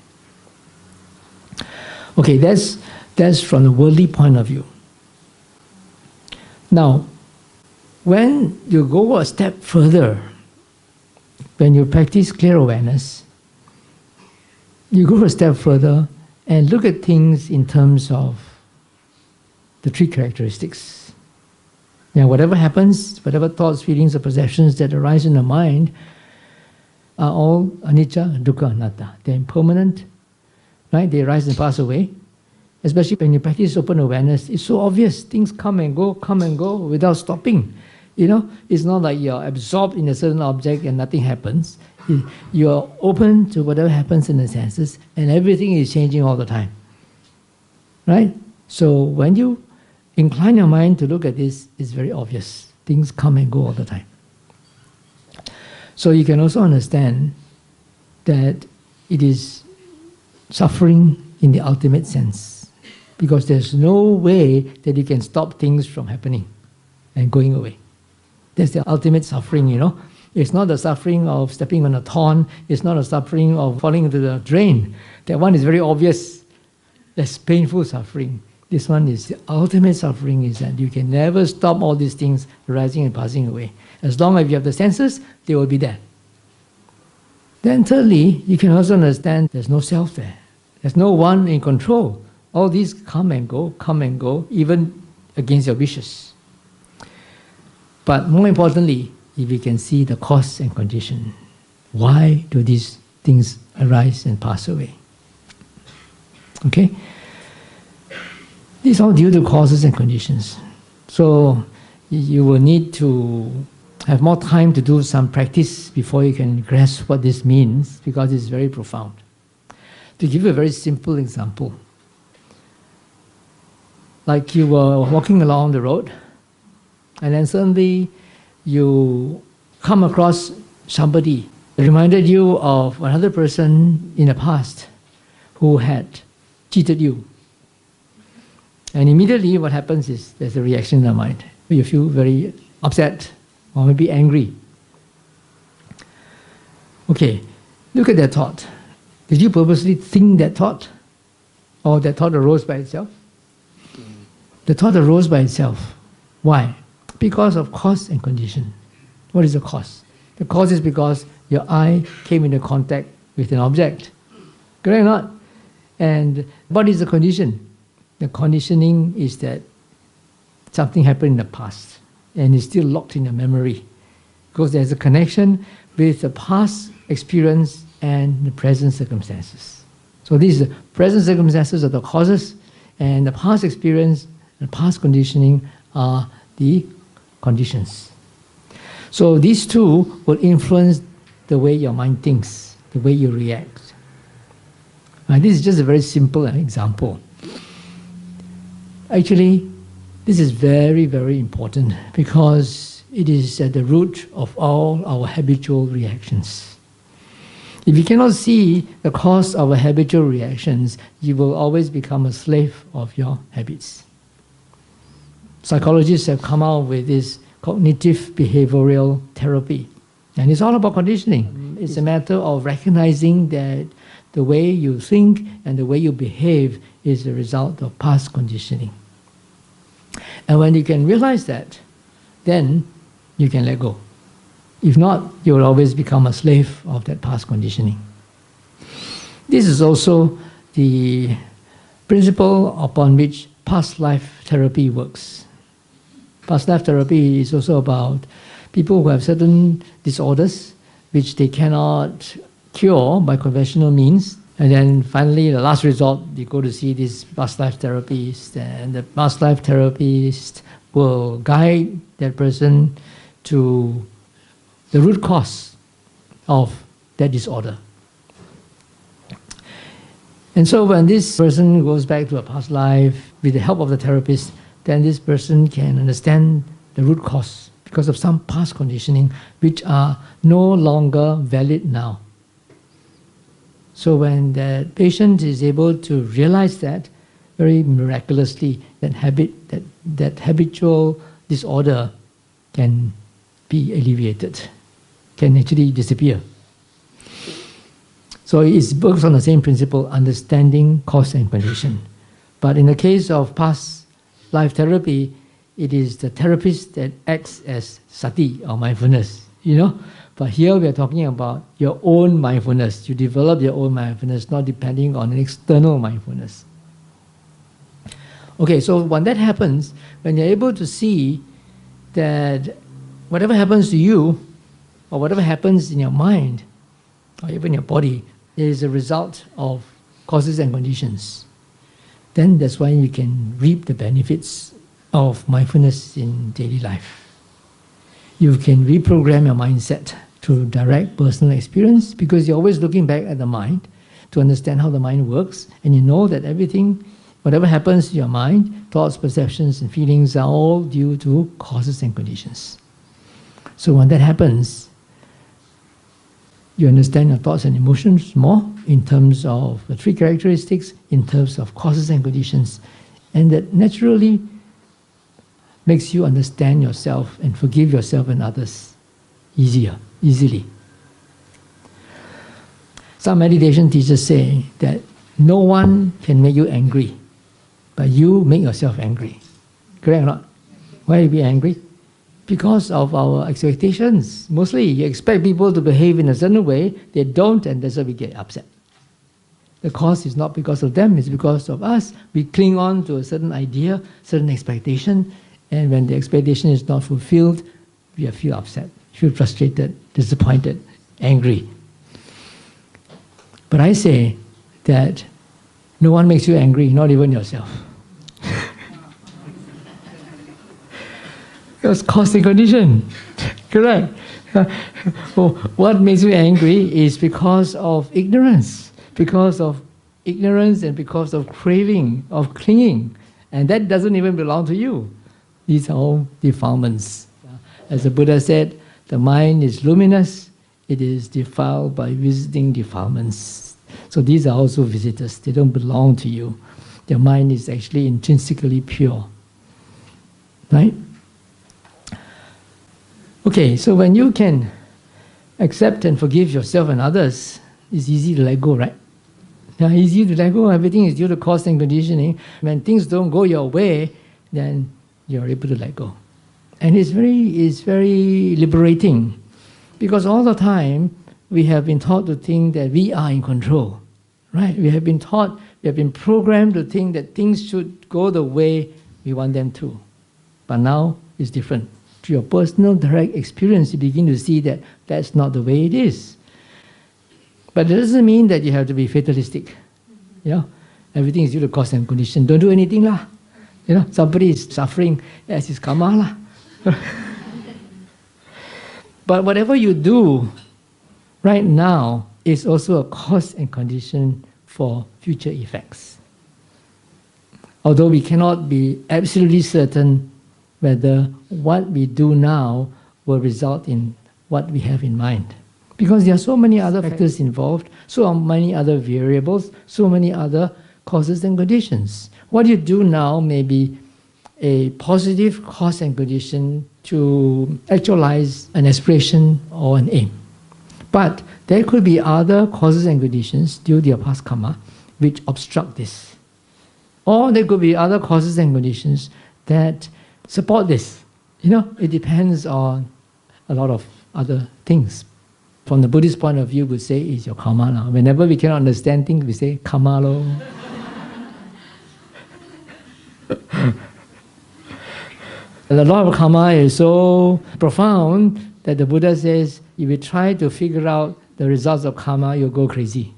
Okay, that's from the worldly point of view. Now, when you go a step further, when you practice clear awareness, you go a step further and look at things in terms of the three characteristics. Now, whatever happens, whatever thoughts, feelings, or perceptions that arise in the mind are all anicca, dukkha, anatta. They're impermanent, right? They arise and pass away. Especially when you practice open awareness, it's so obvious. Things come and go without stopping. You know, it's not like you're absorbed in a certain object and nothing happens. You're open to whatever happens in the senses, and everything is changing all the time. Right? So when you incline your mind to look at this, it's very obvious. Things come and go all the time. So you can also understand that it is suffering in the ultimate sense, because there's no way that you can stop things from happening and going away. That's the ultimate suffering, you know. It's not the suffering of stepping on a thorn. It's not the suffering of falling into the drain. That one is very obvious. That's painful suffering. This one is the ultimate suffering, is that you can never stop all these things arising and passing away. As long as you have the senses, they will be there. Then thirdly, you can also understand there's no self there. There's no one in control. All these come and go, even against your wishes. But more importantly, if you can see the cause and condition, why do these things arise and pass away? Okay? These are all due to causes and conditions. So you will need to have more time to do some practice before you can grasp what this means, because it's very profound. To give you a very simple example, like you were walking along the road, and then suddenly you come across somebody that reminded you of another person in the past who had cheated you. And immediately what happens is there's a reaction in the mind. You feel very upset or maybe angry. Okay, look at that thought. Did you purposely think that thought? Or that thought arose by itself? The thought arose by itself. Why? Because of cause and condition. What is the cause? The cause is because your eye came into contact with an object. Correct or not? And what is the condition? The conditioning is that something happened in the past and it's still locked in your memory because there's a connection with the past experience and the present circumstances. So these present circumstances are the causes, and the past experience and past conditioning are the conditions. So these two will influence the way your mind thinks, the way you react. This is just a very simple example. Actually, this is very, very important because it is at the root of all our habitual reactions. If you cannot see the cause of our habitual reactions, you will always become a slave of your habits. Psychologists have come out with this cognitive behavioral therapy, and it's all about conditioning. It's a matter of recognizing that the way you think and the way you behave is the result of past conditioning. And when you can realize that, then you can let go. If not, you will always become a slave of that past conditioning. This is also the principle upon which past life therapy works. Past life therapy is also about people who have certain disorders which they cannot cure by conventional means. And then finally, the last resort, you go to see this past life therapist, and the past life therapist will guide that person to the root cause of that disorder. And so when this person goes back to a past life with the help of the therapist, then this person can understand the root cause because of some past conditioning which are no longer valid now. So when the patient is able to realize that, very miraculously, that habitual disorder can be alleviated, can actually disappear. So it works on the same principle, understanding cause and condition. But in the case of past life therapy, it is the therapist that acts as Sati, or mindfulness, But here we are talking about your own mindfulness. You develop your own mindfulness, not depending on an external mindfulness. Okay, so when that happens, when you're able to see that whatever happens to you, or whatever happens in your mind, or even your body, is a result of causes and conditions, then that's why you can reap the benefits of mindfulness in daily life. You can reprogram your mindset through direct personal experience because you're always looking back at the mind to understand how the mind works, and you know that everything, whatever happens to your mind, thoughts, perceptions, and feelings are all due to causes and conditions. So when that happens, you understand your thoughts and emotions more in terms of the three characteristics, in terms of causes and conditions, and that naturally makes you understand yourself and forgive yourself and others easily. Some meditation teachers say that no one can make you angry, but you make yourself angry. Correct or not? Why are you be angry? Because of our expectations. Mostly, you expect people to behave in a certain way, they don't, and that's why we get upset. The cause is not because of them, it's because of us. We cling on to a certain idea, certain expectation, and when the expectation is not fulfilled, we feel upset, feel frustrated, disappointed, angry. But I say that no one makes you angry, not even yourself. It's cause and condition. Correct. What makes you angry is because of ignorance. Because of ignorance and because of craving, of clinging. And that doesn't even belong to you. These are all defilements. As the Buddha said, the mind is luminous, it is defiled by visiting defilements. So these are also visitors, they don't belong to you. Their mind is actually intrinsically pure. Right? Okay, so when you can accept and forgive yourself and others, it's easy to let go, right? Yeah, easy to let go. Everything is due to cause and conditioning. When things don't go your way, then you're able to let go. And it's very liberating, because all the time we have been taught to think that we are in control, right? We have been programmed to think that things should go the way we want them to. But now it's different. Through your personal direct experience, you begin to see that that's not the way it is. But it doesn't mean that you have to be fatalistic. Everything is due to cause and condition. Don't do anything lah. Somebody is suffering, as is karma lah. But whatever you do right now is also a cause and condition for future effects. Although we cannot be absolutely certain whether what we do now will result in what we have in mind. Because there are so many other factors involved, so many other variables, so many other causes and conditions. What you do now may be a positive cause and condition to actualize an aspiration or an aim. But there could be other causes and conditions due to your past karma which obstruct this. Or there could be other causes and conditions that support this. It depends on a lot of other things. From the Buddhist point of view, we say it's your karma now. Whenever we cannot understand things, we say karma lo. The law of karma is so profound that the Buddha says, if you try to figure out the results of karma, you'll go crazy.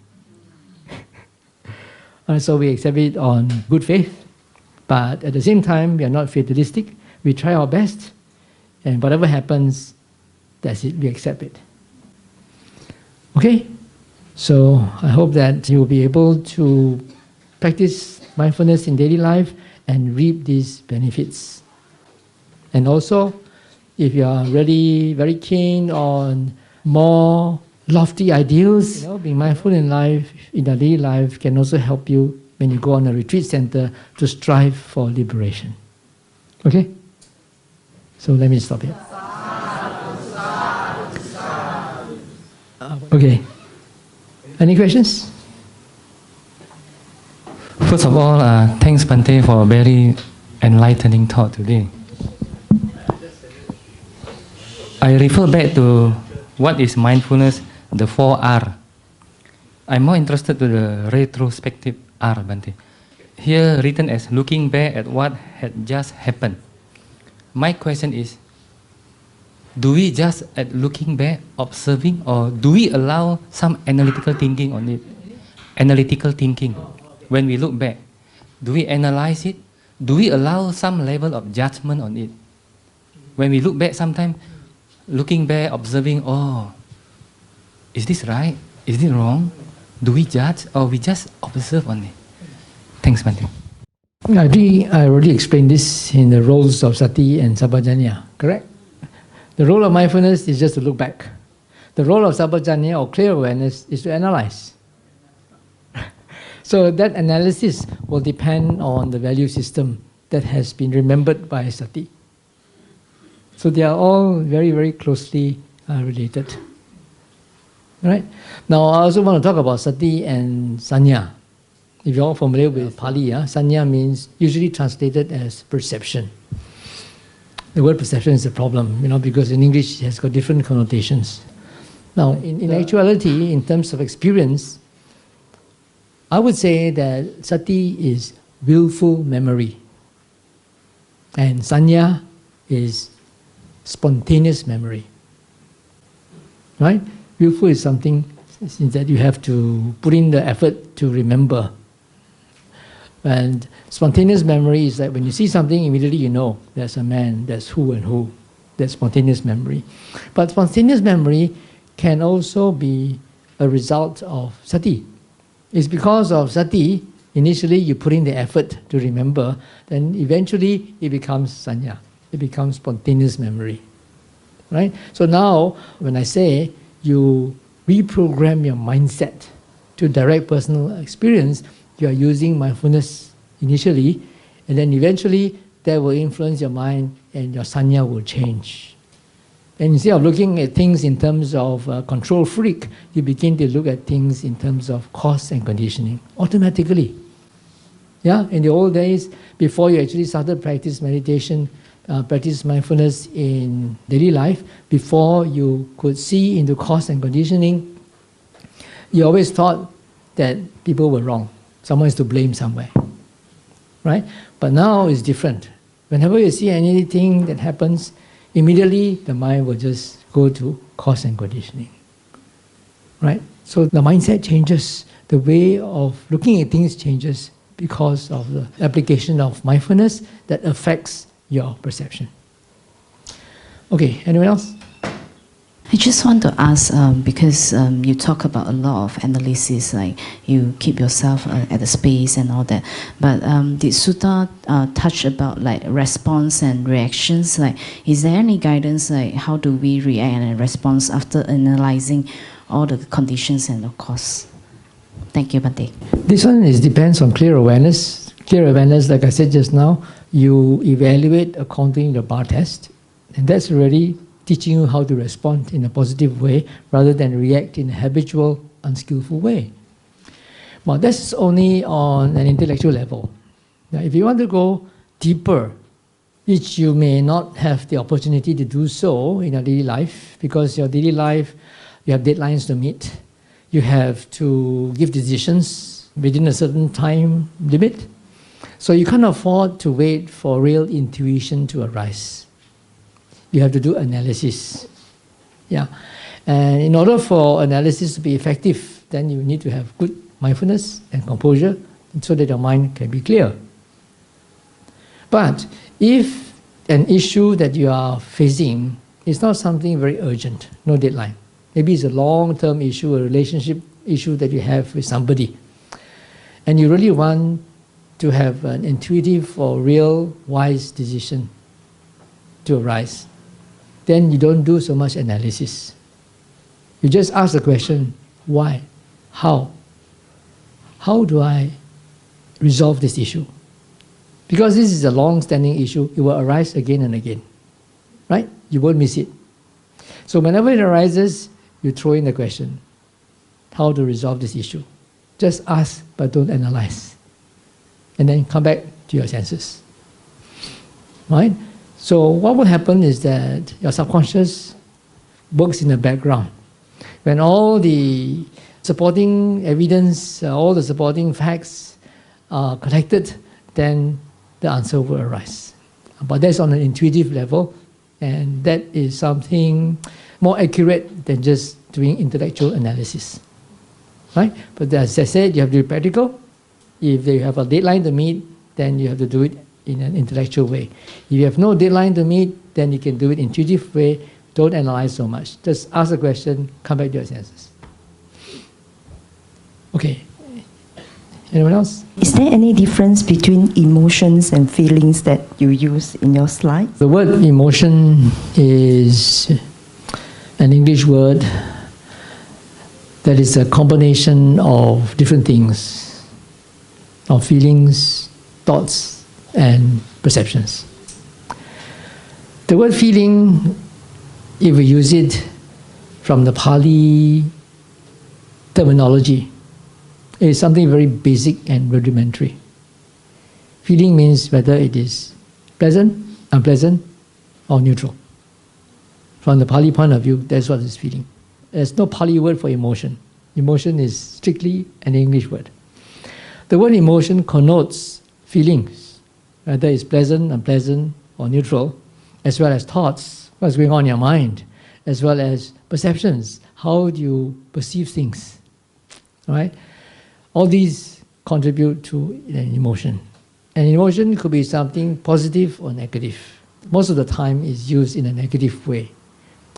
And so we accept it on good faith, but at the same time, we are not fatalistic. We try our best, and whatever happens, that's it, we accept it. Okay? So I hope that you will be able to practice mindfulness in daily life and reap these benefits. And also, if you are really very keen on more lofty ideals, being mindful in life, in the daily life, can also help you when you go on a retreat center to strive for liberation. Okay? So let me stop here. Okay. Any questions? First of all, thanks Bhante for a very enlightening talk today. I refer back to what is mindfulness, the 4R. I'm more interested to the retrospective R, Bhante. Here written as looking back at what had just happened. My question is, do we just at looking back, observing, or do we allow some analytical thinking on it? Analytical thinking. When we look back, do we analyze it? Do we allow some level of judgment on it? When we look back sometimes, looking back, observing, oh, is this right? Is this wrong? Do we judge or we just observe only? Thanks, Bhante. I think I already explained this in the roles of Sati and sampajanna, correct? The role of mindfulness is just to look back. The role of sampajanna or clear awareness is to analyze. So that analysis will depend on the value system that has been remembered by Sati. So they are all very, very closely related. Right? Now I also want to talk about Sati and Sanya. If you're all familiar with Pali, Sanya means usually translated as perception. The word perception is a problem, because in English it has got different connotations. Now, in actuality, in terms of experience, I would say that Sati is willful memory, and Sanya is spontaneous memory. Right? Willful is something that you have to put in the effort to remember. And spontaneous memory is that when you see something, immediately you know there's a man, there's who and who. That's spontaneous memory. But spontaneous memory can also be a result of Sati. It's because of Sati, initially you put in the effort to remember, then eventually it becomes Sanya. It becomes spontaneous memory. Right? So now, when I say you reprogram your mindset to direct personal experience, you are using mindfulness initially, and then eventually that will influence your mind and your sanya will change. And instead of looking at things in terms of control freak, you begin to look at things in terms of cause and conditioning automatically. Yeah, in the old days, before you actually started practice meditation, practice mindfulness in daily life, before you could see into cause and conditioning, you always thought that people were wrong. Someone is to blame somewhere, right? But now it's different. Whenever you see anything that happens, immediately the mind will just go to cause and conditioning, right? So the mindset changes, the way of looking at things changes because of the application of mindfulness that affects your perception. Okay, anyone else? I just want to ask, because you talk about a lot of analysis, like you keep yourself at the space and all that, but did Sutta touch about like response and reactions? Like, is there any guidance, like how do we react and respond after analyzing all the conditions and the cause? Thank you, Bhante. This one depends on clear awareness. Clear awareness, like I said just now, you evaluate according to the bar test, and that's already teaching you how to respond in a positive way rather than react in a habitual, unskillful way. Well, that's only on an intellectual level. Now, if you want to go deeper, which you may not have the opportunity to do so in your daily life, because your daily life, you have deadlines to meet, you have to give decisions within a certain time limit, so you can't afford to wait for real intuition to arise. You have to do analysis. Yeah. And in order for analysis to be effective, then you need to have good mindfulness and composure so that your mind can be clear. But if an issue that you are facing is not something very urgent, no deadline, maybe it's a long-term issue, a relationship issue that you have with somebody, and you really want to have an intuitive or real wise decision to arise, then you don't do so much analysis. You just ask the question, why? How? How do I resolve this issue? Because this is a long-standing issue, it will arise again and again, right? You won't miss it. So whenever it arises, you throw in the question, how to resolve this issue? Just ask, but don't analyze. And then come back to your senses, right? So what will happen is that your subconscious works in the background. When all the supporting evidence, all the supporting facts are collected, then the answer will arise. But that's on an intuitive level, and that is something more accurate than just doing intellectual analysis, right? But as I said, you have to be practical. If you have a deadline to meet, then you have to do it in an intellectual way. If you have no deadline to meet, then you can do it in intuitive way. Don't analyze so much. Just ask a question, come back to your senses. Okay. Anyone else? Is there any difference between emotions and feelings that you use in your slides? The word emotion is an English word that is a combination of different things, of feelings, thoughts, and perceptions. The word feeling, if we use it from the Pali terminology, is something very basic and rudimentary. Feeling means whether it is pleasant, unpleasant, or neutral. From the Pali point of view, that's what is feeling. There's no Pali word for emotion. Emotion is strictly an English word. The word emotion connotes feelings, whether it's pleasant, unpleasant, or neutral, as well as thoughts, what's going on in your mind, as well as perceptions, how do you perceive things, right? All these contribute to an emotion. An emotion could be something positive or negative. Most of the time it's used in a negative way.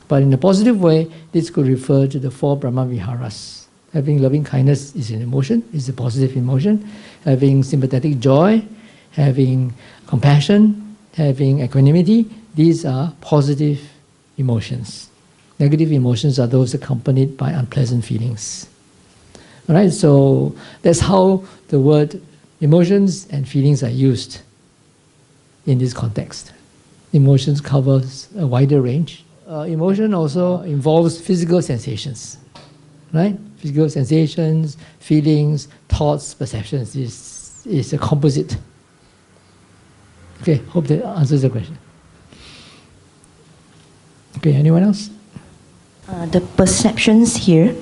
But in a positive way, this could refer to the 4 Brahma Viharas. Having loving kindness is an emotion, is a positive emotion. Having sympathetic joy, having compassion, having equanimity, these are positive emotions. Negative emotions are those accompanied by unpleasant feelings. All right, so that's how the word Emotions and feelings are used in this context. Emotions covers a wider range. Emotion also involves physical sensations, right? Physical sensations, feelings, thoughts, perceptions is a composite. Okay, hope that answers the question. Okay, anyone else? The perceptions here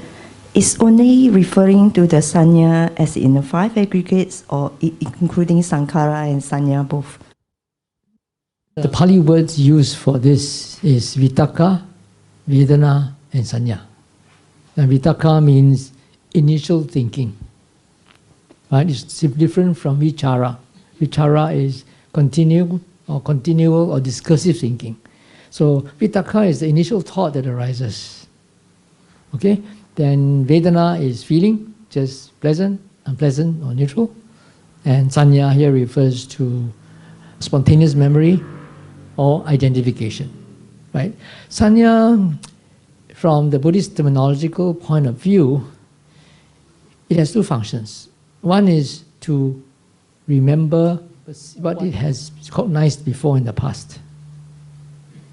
is only referring to the sanya as in the 5 aggregates, or including sankhara and sanya both? The Pali words used for this is vitakka, vedana, and sanya. And vitakka means initial thinking. Right? It's different from vichara. Vichara is continual or discursive thinking. So vitakka is the initial thought that arises. Okay? Then vedana is feeling, just pleasant, unpleasant, or neutral. And sanya here refers to spontaneous memory or identification. Right? Sanya, from the Buddhist terminological point of view, it has 2 functions. One is to remember what it has cognized before in the past.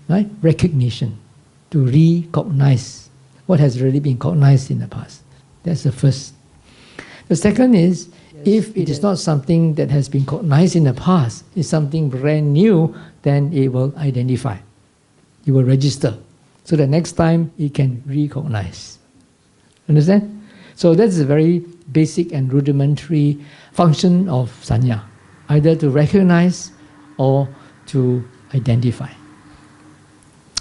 Right? Recognition, to recognize what has already been cognized in the past. That's the first. The second is, if it is not something that has been cognized in the past, it's something brand new, then it will identify. It will register. So that next time it can recognize. Understand? So that's a very basic and rudimentary function of sanya, either to recognize or to identify.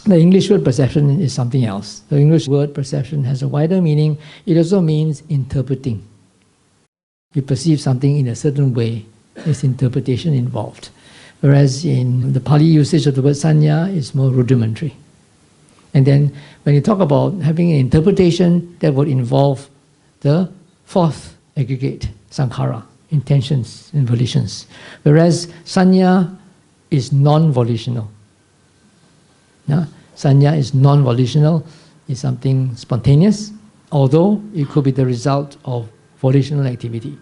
The English word perception is something else. The English word perception has a wider meaning. It also means interpreting. You perceive something in a certain way, there's interpretation involved. Whereas in the Pali usage of the word sanya, it's more rudimentary. And then when you talk about having an interpretation, that would involve the 4th aggregate, sankhara, intentions and volitions. Whereas sanya is non-volitional. Yeah? Sanya is non-volitional, it's something spontaneous, although it could be the result of volitional activity.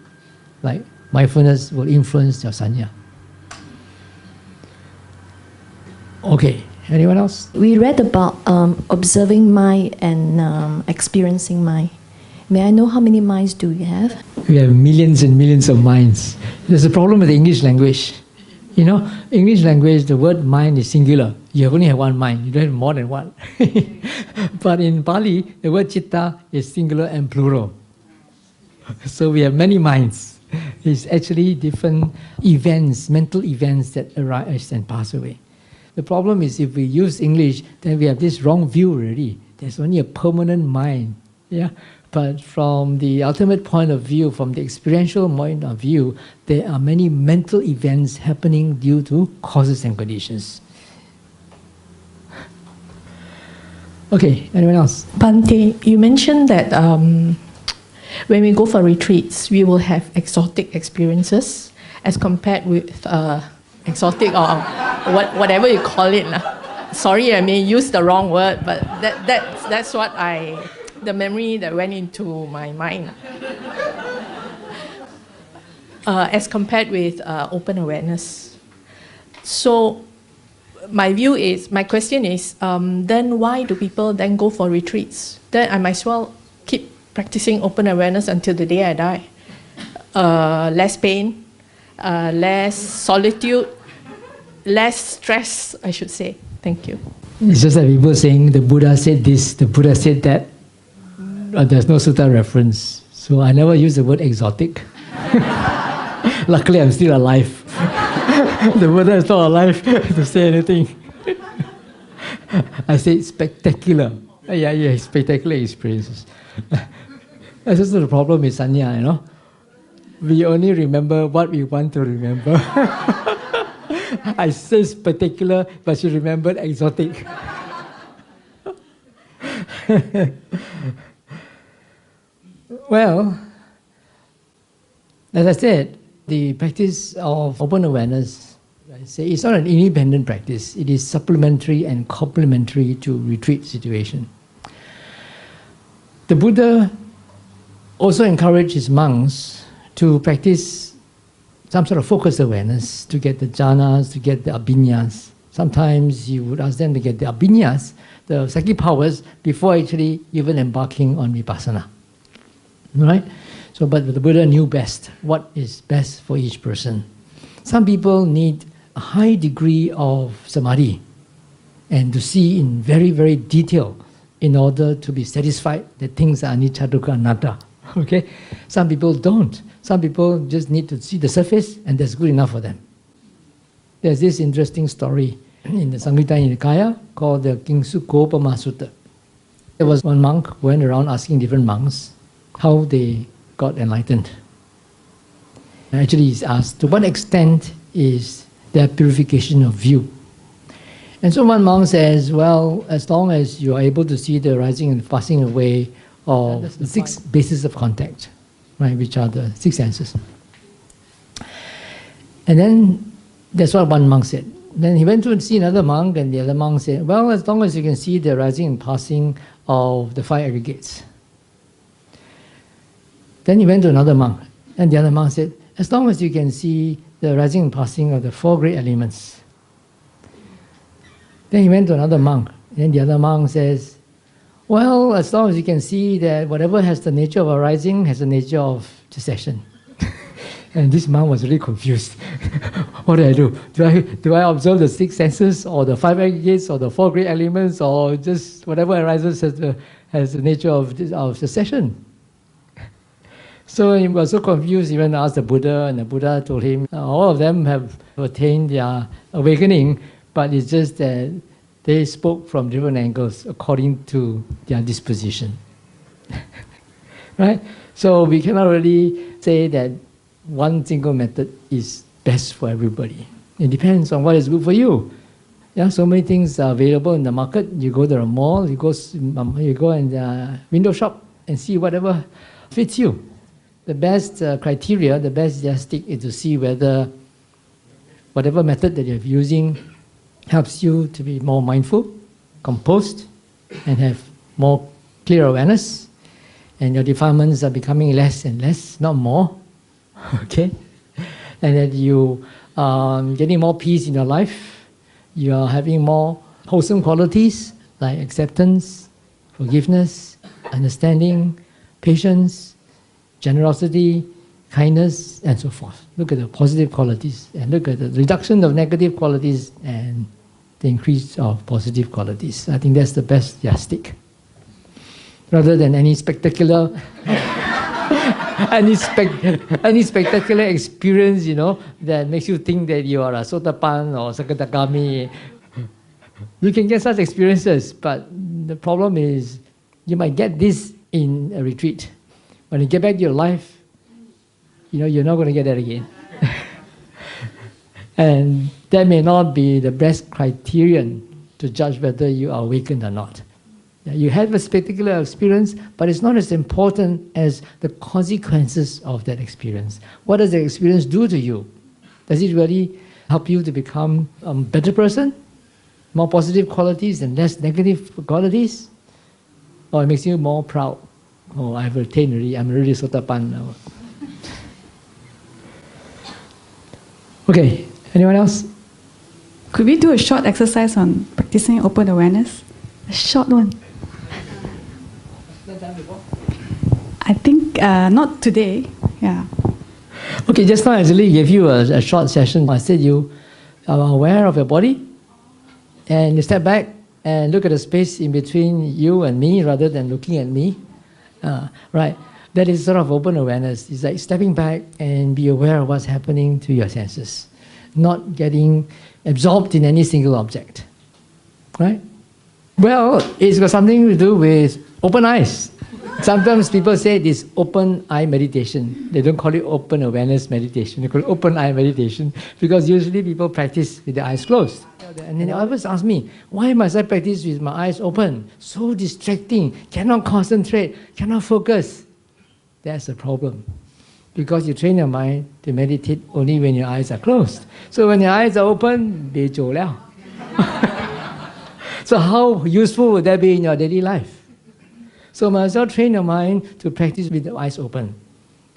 Like mindfulness will influence your sanya. Okay, anyone else? We read about observing mind and experiencing mind. May I know how many minds do you have? We have millions and millions of minds. There's a problem with the English language. You know, English language, the word mind is singular. You only have one mind. You don't have more than one. But in Pali, the word citta is singular and plural. So we have many minds. It's actually different events, mental events that arise and pass away. The problem is if we use English, then we have this wrong view already. There's only a permanent mind. Yeah? But from the ultimate point of view, from the experiential point of view, there are many mental events happening due to causes and conditions. Okay, anyone else? Bhante, you mentioned that when we go for retreats, we will have exotic experiences as compared with exotic or whatever you call it. Sorry, I may use the wrong word, but that's what the memory that went into my mind. As compared with open awareness. So my question is, then why do people then go for retreats? Then I might as well keep practicing open awareness until the day I die. Less pain, less solitude, less stress, I should say. Thank you. It's just that people saying the Buddha said this, the Buddha said that. There's no sutta reference. So I never use the word exotic. Luckily, I'm still alive. The Buddha is not alive to say anything. I say spectacular. Yeah, spectacular experiences. That's just the problem with sanya, you know. We only remember what we want to remember. I say spectacular, but she remembered exotic. Well, as I said, the practice of open awareness, I say, it's not an independent practice. It is supplementary and complementary to retreat situation. The Buddha also encouraged his monks to practice some sort of focused awareness to get the jhanas, to get the abhinyas. Sometimes you would ask them to get the abhinyas, the psychic powers, before actually even embarking on vipassana. Right? So, but the Buddha knew best what is best for each person. Some people need a high degree of samadhi and to see in very, very detail in order to be satisfied that things are anicca, dukkha, anatta. Okay? Some people don't. Some people just need to see the surface and that's good enough for them. There's this interesting story in the Samyutta Nikaya called the Kingsukopama Sutta. There was one monk who went around asking different monks how they got enlightened. Actually, he's asked, to what extent is there purification of view? And so one monk says, well, as long as you are able to see the rising and passing away of the 6 bases of contact, right, which are the 6 senses. And then that's what one monk said. Then he went to see another monk, and the other monk said, well, as long as you can see the rising and passing of the 5 aggregates. Then he went to another monk, and the other monk said, as long as you can see the rising and passing of the 4 great elements. Then he went to another monk, and the other monk says, well, as long as you can see that whatever has the nature of arising has the nature of cessation. And this monk was really confused. What do I do? Do I observe the 6 senses, or the 5 aggregates, or the 4 great elements, or just whatever arises has the nature of cessation? So he was so confused, he went to ask the Buddha, and the Buddha told him, all of them have attained their awakening, but it's just that they spoke from different angles according to their disposition. Right? So we cannot really say that one single method is best for everybody. It depends on what is good for you. Yeah, so many things are available in the market. You go to a mall, you go and window shop and see whatever fits you. The best criteria, the best yardstick is to see whether whatever method that you're using helps you to be more mindful, composed, and have more clear awareness, and your defilements are becoming less and less, not more. Okay? And that you are getting more peace in your life, you are having more wholesome qualities like acceptance, forgiveness, understanding, patience, generosity, kindness, and so forth. Look at the positive qualities, and look at the reduction of negative qualities and the increase of positive qualities. I think that's the best yardstick. Rather than any spectacular any spectacular experience, you know, that makes you think that you are a Sotapan or Sakadagami. You can get such experiences, but the problem is you might get this in a retreat. When you get back to your life, you know, you're not going to get that again. And that may not be the best criterion to judge whether you are awakened or not. You have a particular experience, but it's not as important as the consequences of that experience. What does the experience do to you? Does it really help you to become a better person? More positive qualities and less negative qualities? Or it makes you more proud? Oh, I've attained already, I'm already Sotapan now. Okay, anyone else? Could we do a short exercise on practicing open awareness? A short one. I think not today. Yeah. Okay, just now I actually gave you a short session. I said you are aware of your body, and you step back and look at the space in between you and me rather than looking at me. Right. That is sort of open awareness. It's like stepping back and be aware of what's happening to your senses, not getting absorbed in any single object. Right? Well, it's got something to do with open eyes. Sometimes people say this open eye meditation. They don't call it open awareness meditation. They call it open eye meditation because usually people practice with their eyes closed. And then they always ask me, why must I practice with my eyes open? So distracting, cannot concentrate, cannot focus. That's the problem. Because you train your mind to meditate only when your eyes are closed. So when your eyes are open, 别走了. So how useful would that be in your daily life? So might as well train your mind to practice with the eyes open.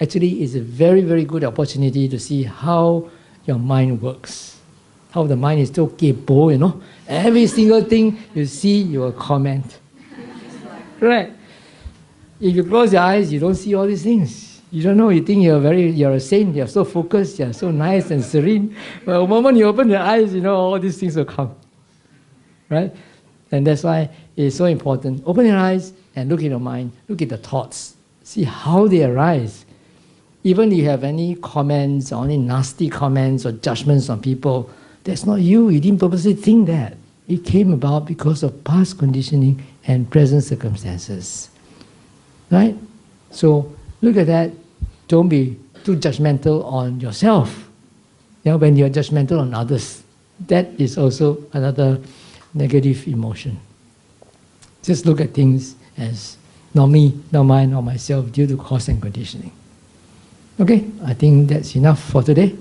actually is a very, very good opportunity to see how your mind works. How the mind is so capable, you know. Every single thing you see, you will comment. Right? If you close your eyes, you don't see all these things. You don't know, you think you're a saint, you're so focused, you're so nice and serene. But the moment you open your eyes, you know, all these things will come. Right? And that's why it's so important. Open your eyes and look at your mind, look at the thoughts. See how they arise. Even if you have any comments or any nasty comments or judgments on people, that's not you. You didn't purposely think that. It came about because of past conditioning and present circumstances. Right? So look at that. Don't be too judgmental on yourself. You know, when you're judgmental on others, that is also another negative emotion. Just look at things as not me, not mine, not myself, due to cause and conditioning. Okay, I think that's enough for today.